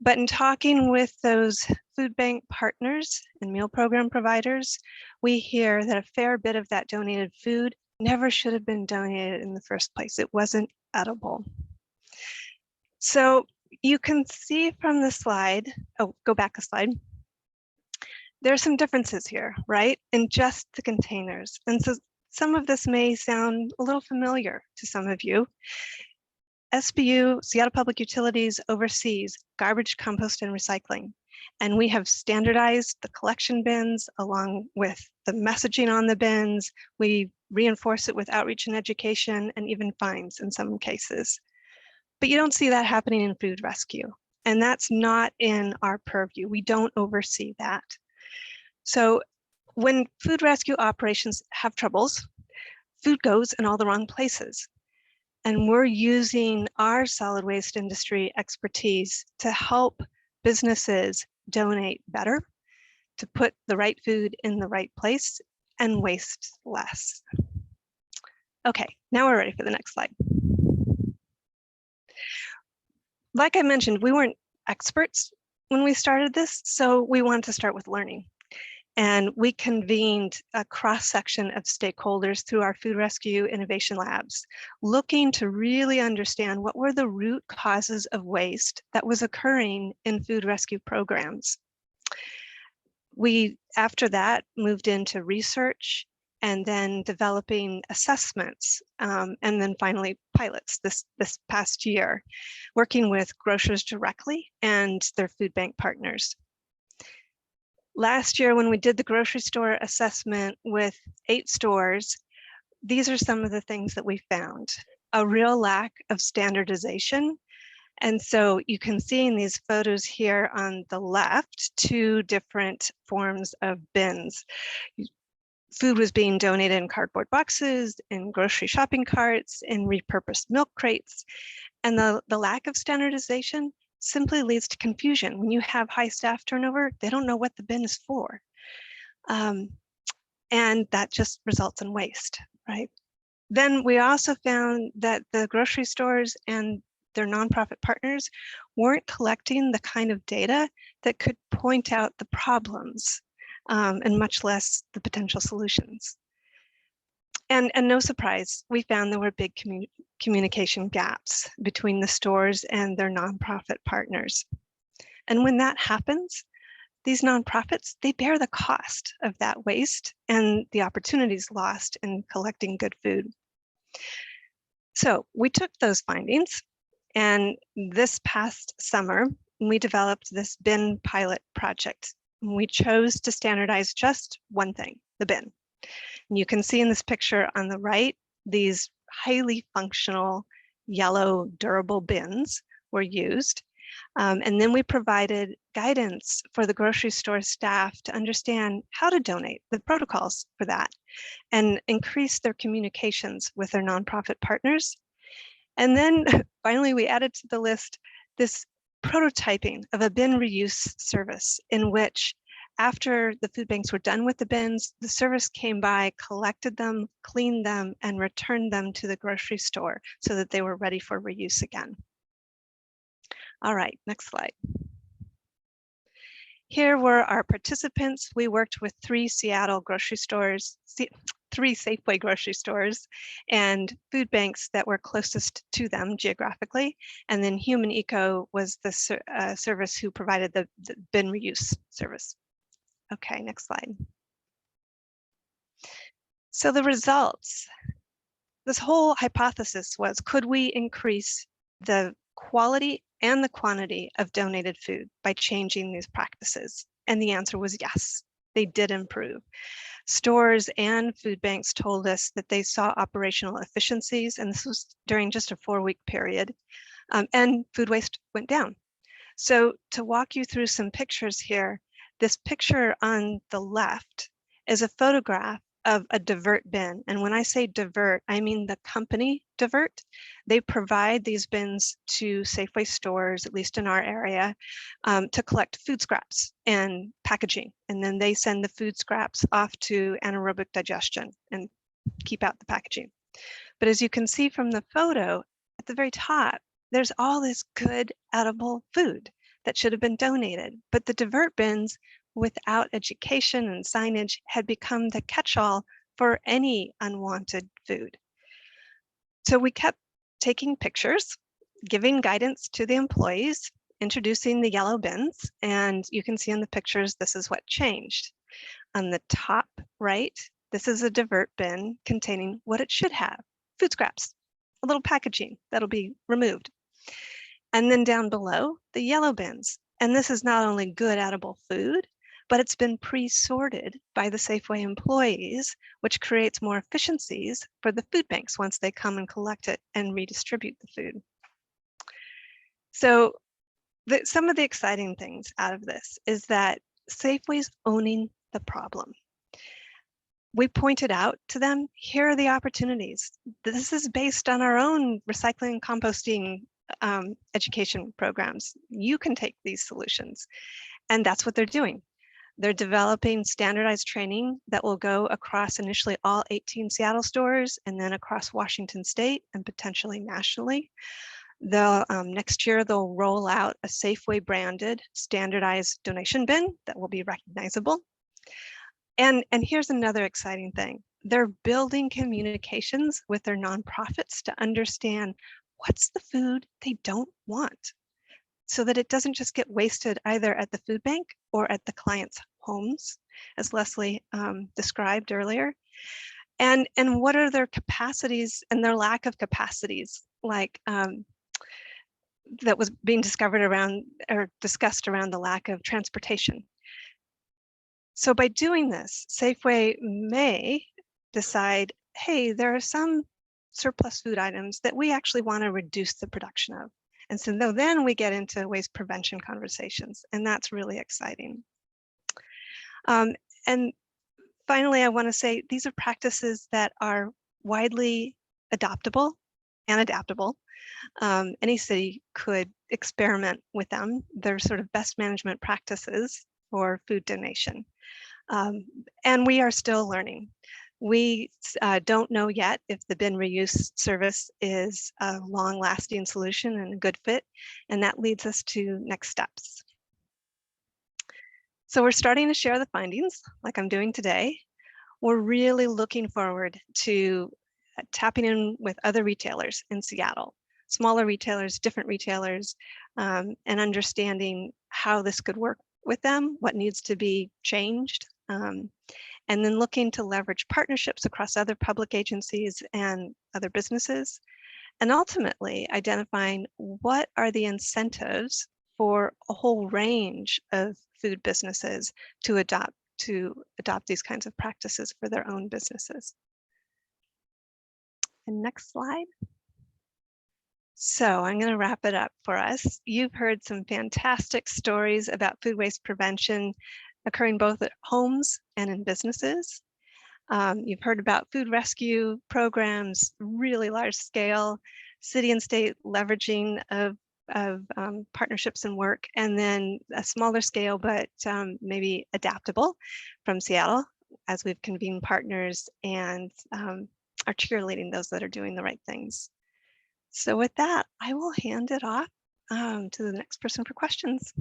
But in talking with those food bank partners and meal program providers, we hear that a fair bit of that donated food never should have been donated in the first place. It wasn't edible. So you can see from the slide, oh, go back a slide. There are some differences here, right? In just the containers. And so some of this may sound a little familiar to some of you. SPU, Seattle Public Utilities, oversees garbage, compost, and recycling. And we have standardized the collection bins along with the messaging on the bins. We reinforce it with outreach and education and even fines in some cases. But you don't see that happening in food rescue. And that's not in our purview. We don't oversee that. So when food rescue operations have troubles, food goes in all the wrong places. And we're using our solid waste industry expertise to help businesses donate better, to put the right food in the right place and waste less. Okay, now we're ready for the next slide. Like I mentioned, we weren't experts when we started this, so we wanted to start with learning. And we convened a cross-section of stakeholders through our food rescue innovation labs, looking to really understand what were the root causes of waste that was occurring in food rescue programs. We, after that, moved into research and then developing assessments, and then finally pilots this past year, working with grocers directly and their food bank partners. Last year, when we did the grocery store assessment with 8 stores, these are some of the things that we found. A real lack of standardization. And so you can see in these photos here on the left, 2 different forms of bins. Food was being donated in cardboard boxes, in grocery shopping carts, in repurposed milk crates. And the lack of standardization simply leads to confusion. When you have high staff turnover, they don't know what the bin is for. And that just results in waste, right? Then we also found that the grocery stores and their nonprofit partners weren't collecting the kind of data that could point out the problems, and much less the potential solutions. And no surprise, we found there were big communication gaps between the stores and their nonprofit partners. And when that happens, these nonprofits, they bear the cost of that waste and the opportunities lost in collecting good food. So we took those findings, and this past summer, we developed this bin pilot project. We chose to standardize just one thing, the bin. And you can see in this picture on the right, these highly functional yellow durable bins were used. And then we provided guidance for the grocery store staff to understand how to donate, the protocols for that, and increase their communications with their nonprofit partners. And then finally, we added to the list this prototyping of a bin reuse service in which, after the food banks were done with the bins, the service came by, collected them, cleaned them, and returned them to the grocery store so that they were ready for reuse again. All right, next slide. Here were our participants. We worked with 3 Seattle grocery stores, 3 Safeway grocery stores, and food banks that were closest to them geographically. And then Human Eco was the service who provided the bin reuse service. Okay, next slide. So the results, this whole hypothesis was, could we increase the quality and the quantity of donated food by changing these practices? And the answer was yes, they did improve. Stores and food banks told us that they saw operational efficiencies, and this was during just a 4-week period, and food waste went down. So to walk you through some pictures here, this picture on the left is a photograph of a divert bin. And when I say divert, I mean the company Divert. They provide these bins to Safeway stores, at least in our area, to collect food scraps and packaging. And then they send the food scraps off to anaerobic digestion and keep out the packaging. But as you can see from the photo, at the very top, there's all this good edible food that should have been donated. But the divert bins, without education and signage, had become the catch-all for any unwanted food. So we kept taking pictures, giving guidance to the employees, introducing the yellow bins, and you can see in the pictures, this is what changed. On the top right, this is a divert bin containing what it should have, food scraps, a little packaging that'll be removed. And then down below, the yellow bins. And this is not only good edible food, but it's been pre-sorted by the Safeway employees, which creates more efficiencies for the food banks once they come and collect it and redistribute the food. So some of the exciting things out of this is that Safeway's owning the problem. We pointed out to them, here are the opportunities. This is based on our own recycling and composting education programs. You can take these solutions. And that's what they're doing. They're developing standardized training that will go across initially all 18 Seattle stores and then across Washington State and potentially nationally. They'll, next year, they'll roll out a Safeway branded standardized donation bin that will be recognizable. And here's another exciting thing. They're building communications with their nonprofits to understand what's the food they don't want, so that it doesn't just get wasted either at the food bank or at the client's homes, as Leslie described earlier. And what are their capacities and their lack of capacities, like that was being discovered around or discussed around the lack of transportation. So by doing this, Safeway may decide, hey, there are some surplus food items that we actually want to reduce the production of. And so then we get into waste prevention conversations, and that's really exciting. And finally, I want to say these are practices that are widely adoptable and adaptable. Any city could experiment with them. They're sort of best management practices for food donation. And we are still learning. We don't know yet if the bin reuse service is a long-lasting solution and a good fit, and that leads us to next steps. So we're starting to share the findings like I'm doing today. we're really looking forward to tapping in with other retailers in Seattle, smaller retailers, different retailers, and understanding how this could work with them, what needs to be changed, and then looking to leverage partnerships across other public agencies and other businesses, and ultimately identifying what are the incentives for a whole range of food businesses to adopt these kinds of practices for their own businesses. And next slide. So I'm going to wrap it up for us. You've heard some fantastic stories about food waste prevention occurring both at homes and in businesses. You've heard about food rescue programs, really large scale, city and state leveraging of partnerships and work, and then a smaller scale, but maybe adaptable from Seattle as we've convened partners and are cheerleading those that are doing the right things. So with that, I will hand it off to the next person for questions.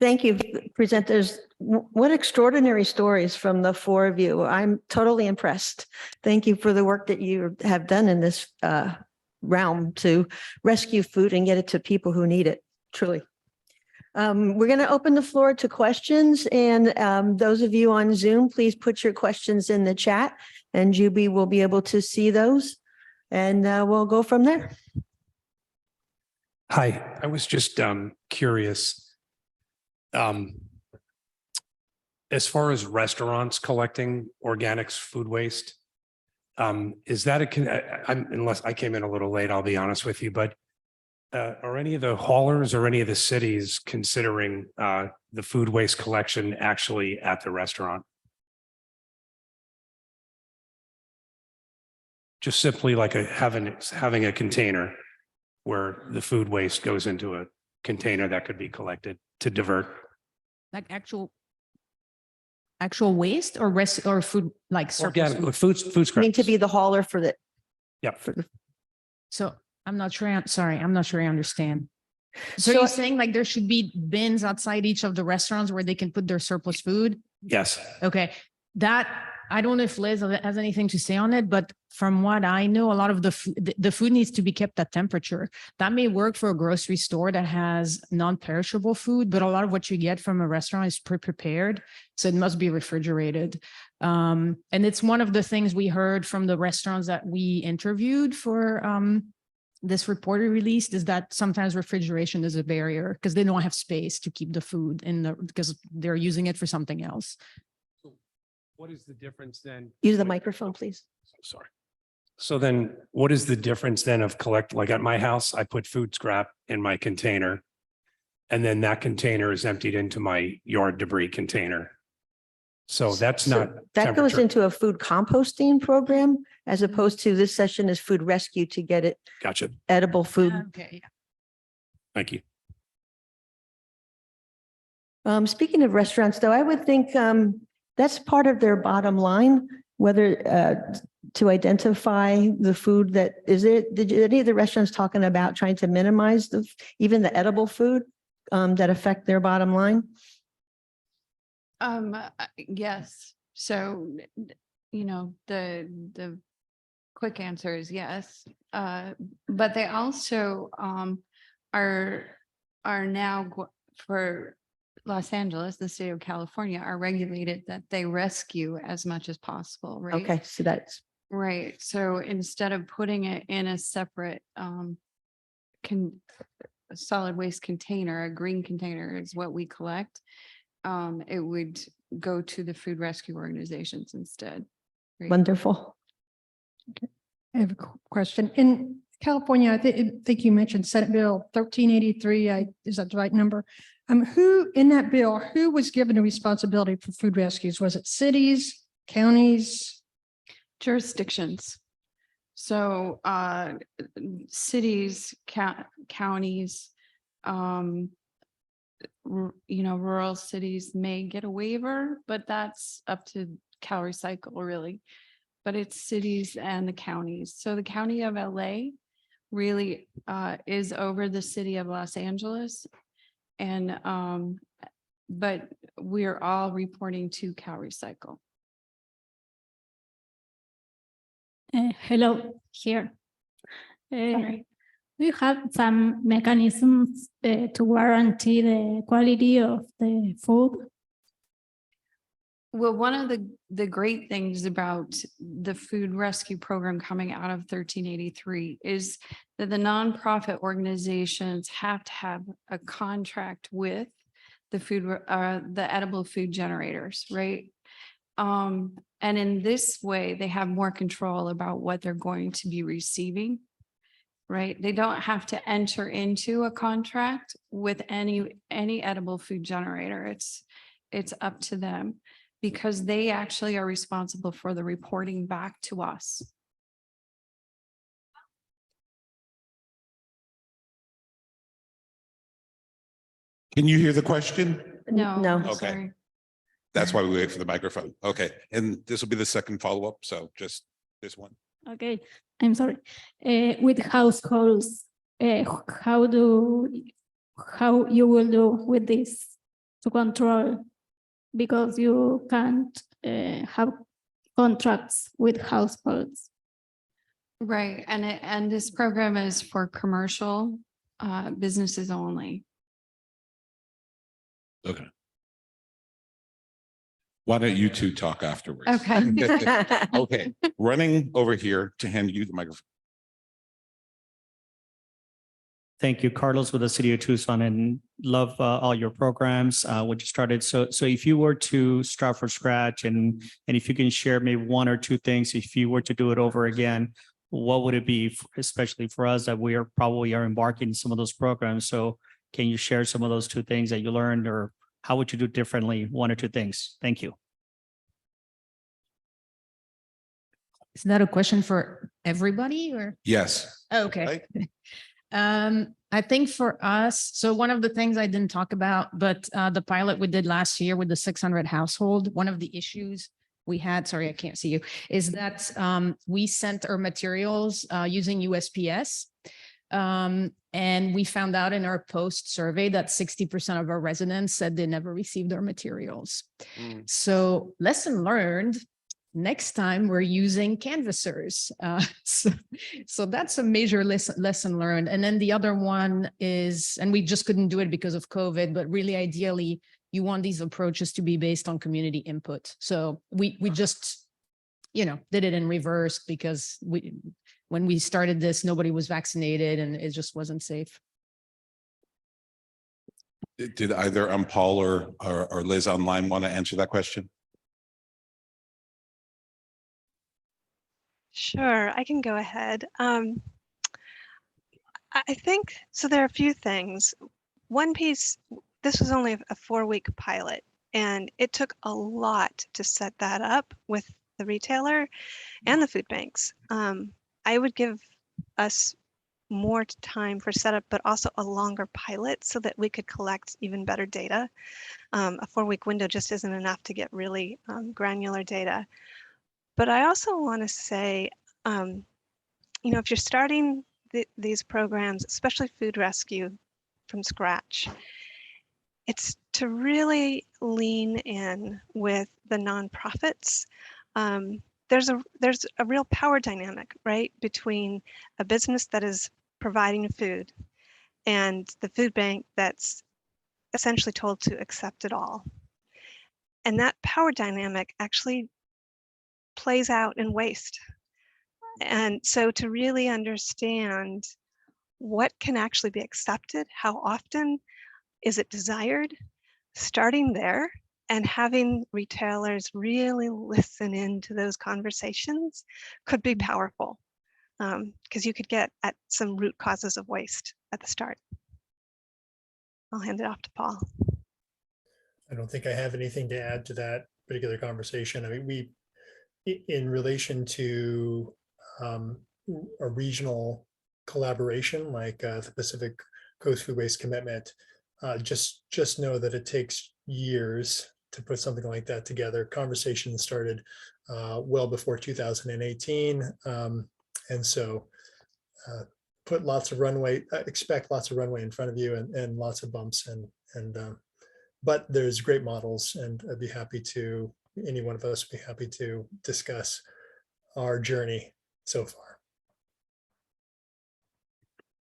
Thank you, presenters. What extraordinary stories from the four of you. I'm totally impressed. Thank you for the work that you have done in this realm to rescue food and get it to people who need it, truly. We're going to open the floor to questions, and those of you on Zoom, please put your questions in the chat and Juby will be able to see those, and we'll go from there. Hi, I was just curious. As far as restaurants collecting organics food waste, is that unless I came in a little late, I'll be honest with you, but are any of the haulers or any of the cities considering the food waste collection actually at the restaurant? Just simply like having a container where the food waste goes into a container that could be collected to divert. Like actual waste or food, like surplus Organic food? food I mean, scraps. to be the hauler for the. Yep. For the, So I'm not sure. I'm not sure I understand. So So- you're saying like there should be bins outside each of the restaurants where they can put their surplus food? Yes. Okay, that, I don't know if Liz has anything to say on it, but from what I know, a lot of the food needs to be kept at temperature. That may work for a grocery store that has non-perishable food, but a lot of what you get from a restaurant is pre-prepared, so it must be refrigerated. And it's one of the things we heard from the restaurants that we interviewed for this report we released, is that sometimes refrigeration is a barrier because they don't have space to keep the food because they're using it for something else. What is the difference then? use the microphone, please. Sorry. So then what is the difference then of like at my house, I put food scrap in my container and then that container is emptied into my yard debris container. So that's not That goes temperature. into a food composting program, as opposed to this session is food rescue to get it Gotcha. edible food. Okay. Thank you. Speaking of restaurants, though, I would think that's part of their bottom line, whether to identify the food that did any of the restaurants talking about trying to minimize even the edible food that affect their bottom line? Yes. So, the quick answer is yes. But they also are now for Los Angeles, the state of California, are regulated that they rescue as much as possible, right? Okay, so that's Right. So instead of putting it in a separate solid waste container, a green container is what we collect. It would go to the food rescue organizations instead. Right? wonderful. I have a question. In California, I think you mentioned Senate Bill 1383. Is that the right number? Who in that bill, who was given the responsibility for food rescues? Was it cities, counties? Jurisdictions. So cities, counties, rural cities may get a waiver, but that's up to CalRecycle really. But it's cities and the counties. So the county of LA really is over the city of Los Angeles. And but we're all reporting to Cal Recycle. Hello, here. We have some mechanisms to guarantee the quality of the food. Well, one of the great things about the food rescue program coming out of 1383 is that the nonprofit organizations have to have a contract with the the edible food generators, right? And in this way, they have more control about what they're going to be receiving, right? They don't have to enter into a contract with any edible food generator. It's up to them, because they actually are responsible for the reporting back to us. Can you hear the question? No. No. I'm Okay. sorry. That's why we wait for the microphone. Okay, and this will be the second follow-up, so just this one. Okay, I'm sorry. With households, how you will do with this to control, because you can't have contracts with households. Right, and this program is for commercial businesses only. Okay. Why don't you two talk afterwards? Okay. Okay, running over here to hand you the microphone. Thank you, Carlos, with the city of Tucson, and love all your programs, what you started. So if you were to start from scratch, and if you can share maybe one or two things, if you were to do it over again, what would it be, especially for us that we are probably embarking in some of those programs? So can you share some of those two things that you learned, or how would you do differently, one or two things? Thank you. Is that a question for everybody or? Yes. Okay. Right? I think for us, so one of the things I didn't talk about, but the pilot we did last year with the 600 household, one of the issues we had, sorry, I can't see you, is that we sent our materials using USPS. And we found out in our post survey that 60% of our residents said they never received their materials. So lesson learned, next time we're using canvassers. So that's a major lesson learned. And then the other one is, and we just couldn't do it because of COVID, but really ideally, you want these approaches to be based on community input. So we just, did it in reverse, because when we started this, nobody was vaccinated and it just wasn't safe. Did either Paul or Liz online want to answer that question? Sure, I can go ahead. I think, so there are a few things. One piece, this was only a 4-week pilot, and it took a lot to set that up with the retailer and the food banks. I would give us more time for setup, but also a longer pilot so that we could collect even better data. A 4-week window just isn't enough to get really granular data. But I also want to say, if you're starting these programs, especially food rescue from scratch, it's to really lean in with the nonprofits. There's a real power dynamic, right, between a business that is providing food and the food bank that's essentially told to accept it all. And that power dynamic actually plays out in waste. And so to really understand what can actually be accepted, how often is it desired, starting there and having retailers really listen into those conversations could be powerful, because you could get at some root causes of waste at the start. I'll hand it off to Paul. I don't think I have anything to add to that particular conversation. I mean, in relation to a regional collaboration like the Pacific Coast Food Waste Commitment, just know that it takes years to put something like that together. Conversations started well before 2018, and so put lots of runway, expect lots of runway in front of you and lots of bumps but there's great models, and I'd be happy to, any one of us would be happy to discuss our journey so far.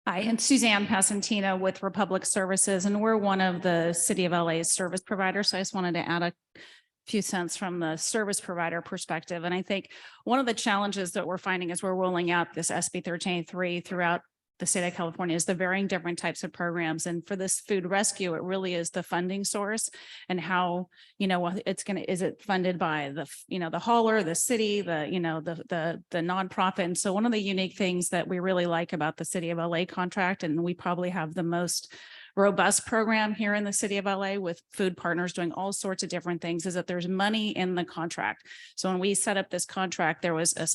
Hi, and Suzanne Passantina with Republic Services, and we're one of the City of LA's service providers. So I just wanted to add a few cents from the service provider perspective. And I think one of the challenges that we're finding as we're rolling out this SB 1383 throughout the state of California is the varying different types of programs. And for this food rescue, it really is the funding source and how, is it funded by the hauler, the city, the nonprofit. And so one of the unique things that we really like about the City of LA contract, and we probably have the most robust program here in the City of LA with food partners doing all sorts of different things, is that there's money in the contract. So when we set up this contract, there was a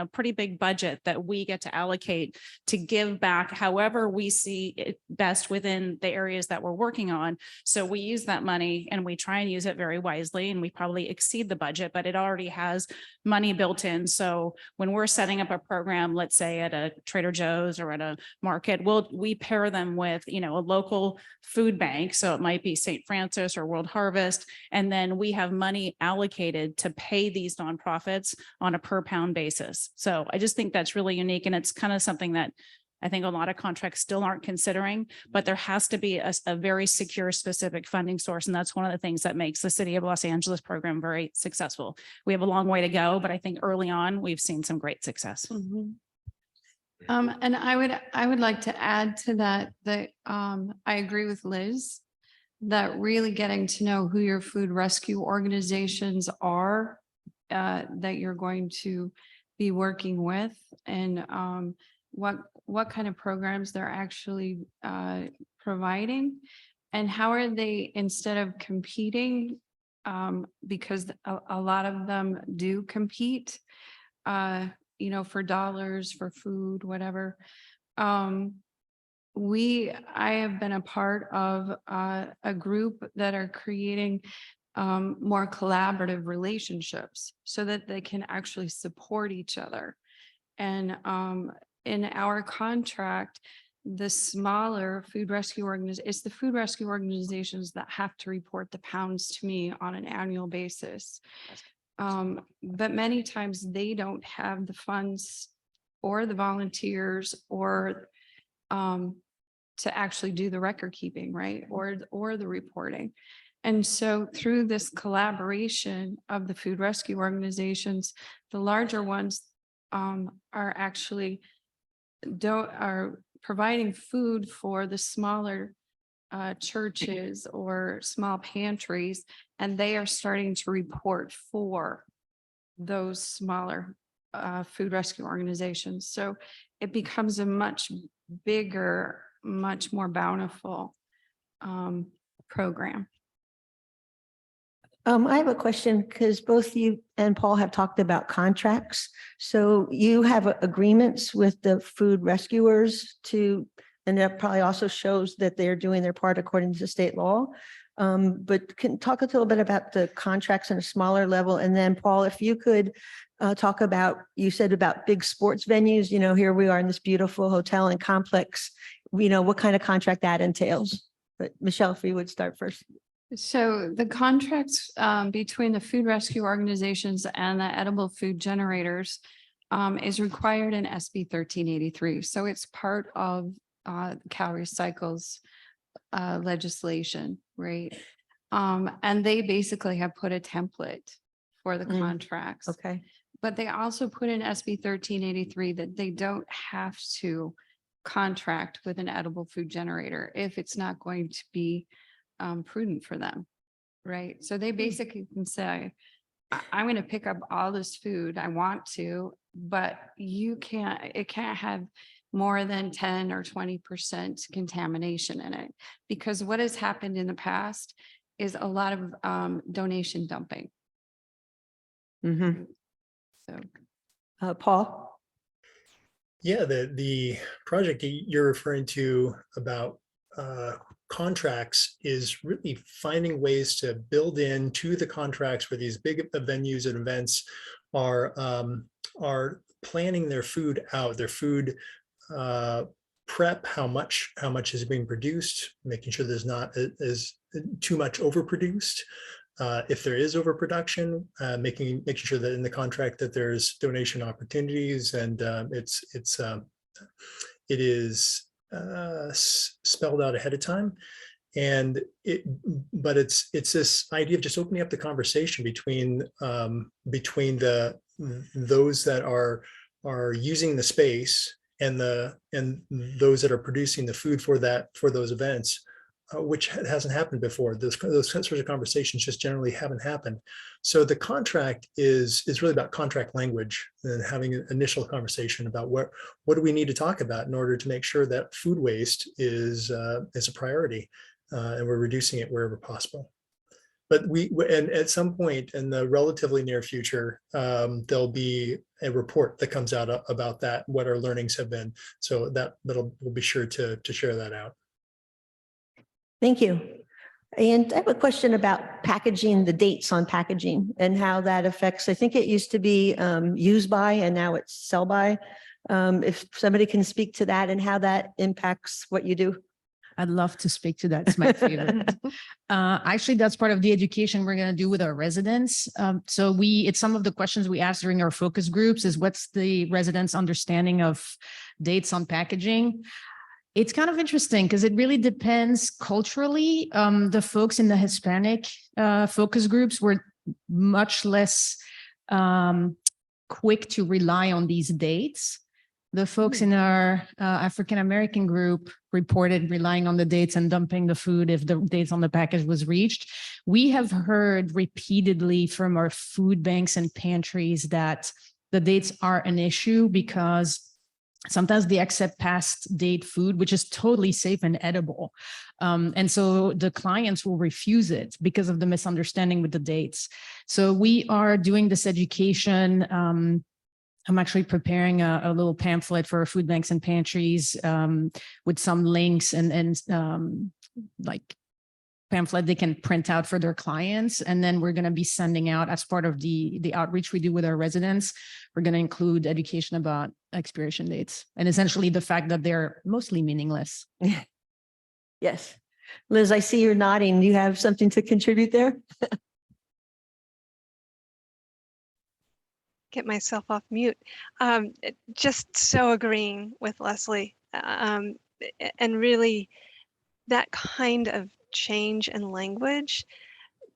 pretty big budget that we get to allocate to give back however we see it best within the areas that we're working on. So we use that money and we try and use it very wisely, and we probably exceed the budget, but it already has money built in. So when we're setting up a program, let's say at a Trader Joe's or at a market, we pair them with, a local food bank. So it might be St. Francis or World Harvest. And then we have money allocated to pay these nonprofits on a per pound basis. So I just think that's really unique. And it's kind of something that I think a lot of contracts still aren't considering, but there has to be a very secure, specific funding source. And that's one of the things that makes the City of Los Angeles program very successful. We have a long way to go, but I think early on, we've seen some great success. Mhm. And I would like to add to that, I agree with Liz that really getting to know who your food rescue organizations are, that you're going to be working with, and what kind of programs they're actually providing, and how are they, instead of competing, because a lot of them do compete, for dollars, for food, whatever. I have been a part of a group that are creating more collaborative relationships so that they can actually support each other. And in our contract, the smaller food rescue it's the food rescue organizations that have to report the pounds to me on an annual basis. But many times they don't have the funds or the volunteers or to actually do the record keeping, right? Or the reporting. And so through this collaboration of the food rescue organizations, the larger ones are actually are providing food for the smaller churches or small pantries, and they are starting to report for those smaller food rescue organizations. So it becomes a much bigger, much more bountiful program. I have a question because both you and Paul have talked about contracts. So you have agreements with the food rescuers and that probably also shows that they're doing their part according to state law. But can talk a little bit about the contracts on a smaller level. And then Paul, if you could talk about, you said about big sports venues, here we are in this beautiful hotel and complex, what kind of contract that entails. But Michelle, if you would start first. So the contracts between the food rescue organizations and the edible food generators is required in SB 1383. So it's part of calorie cycles legislation, right? And they basically have put a template for the contracts. Okay. But they also put in SB 1383 that they don't have to contract with an edible food generator if it's not going to be prudent for them, right? So they basically can say, I'm going to pick up all this food, I want to, but it can't have more than 10 or 20% contamination in it. Because what has happened in the past is a lot of donation dumping. Mm-hmm. So Paul? Yeah, the project you're referring to about contracts is really finding ways to build into the contracts where these big venues and events are planning their food out, their food prep, how much is being produced, making sure there's not is too much overproduced. If there is overproduction, making sure that in the contract that there's donation opportunities, and it is spelled out ahead of time. And but it's this idea of just opening up the conversation between those that are using the space and those that are producing the food for those events, which hasn't happened before. Those sorts of conversations just generally haven't happened. So the contract is really about contract language and having an initial conversation about what do we need to talk about in order to make sure that food waste is a priority, and we're reducing it wherever possible. But and at some point in the relatively near future, there'll be a report that comes out about that, what our learnings have been. So we'll be sure to share that out. Thank you. And I have a question about packaging, the dates on packaging and how that affects, I think it used to be use by and now it's sell by. If somebody can speak to that and how that impacts what you do. I'd love to speak to that. It's my favorite. Actually, that's part of the education we're going to do with our residents. So it's some of the questions we asked during our focus groups is what's the residents' understanding of dates on packaging? It's kind of interesting because it really depends culturally. The folks in the Hispanic focus groups were much less quick to rely on these dates. The folks in our African-American group reported relying on the dates and dumping the food if the dates on the package was reached. We have heard repeatedly from our food banks and pantries that the dates are an issue because sometimes they accept past date food, which is totally safe and edible. And so the clients will refuse it because of the misunderstanding with the dates. So we are doing this education. I'm actually preparing a little pamphlet for food banks and pantries with some links and like pamphlet they can print out for their clients. And then we're going to be sending out as part of the outreach we do with our residents. We're going to include education about expiration dates and essentially the fact that they're mostly meaningless. Yes. Liz, I see you're nodding. Do you have something to contribute there? Get myself off mute. Just so agreeing with Leslie. And really that kind of change in language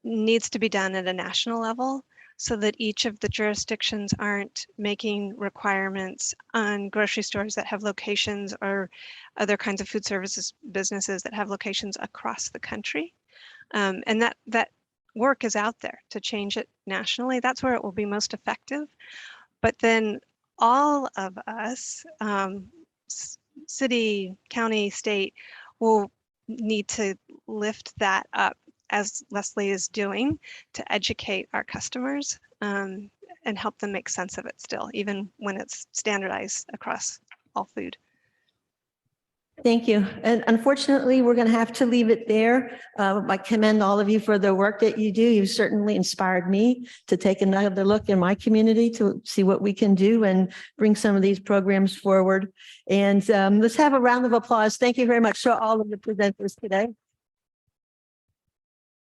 needs to be done at a national level so that each of the jurisdictions aren't making requirements on grocery stores that have locations or other kinds of food services businesses that have locations across the country. And that work is out there to change it nationally. That's where it will be most effective. But then all of us, city, county, state, will need to lift that up as Leslie is doing to educate our customers and help them make sense of it still, even when it's standardized across all food. Thank you. And unfortunately, we're going to have to leave it there. I commend all of you for the work that you do. You've certainly inspired me to take another look in my community to see what we can do and bring some of these programs forward. And let's have a round of applause. Thank you very much to all of the presenters today.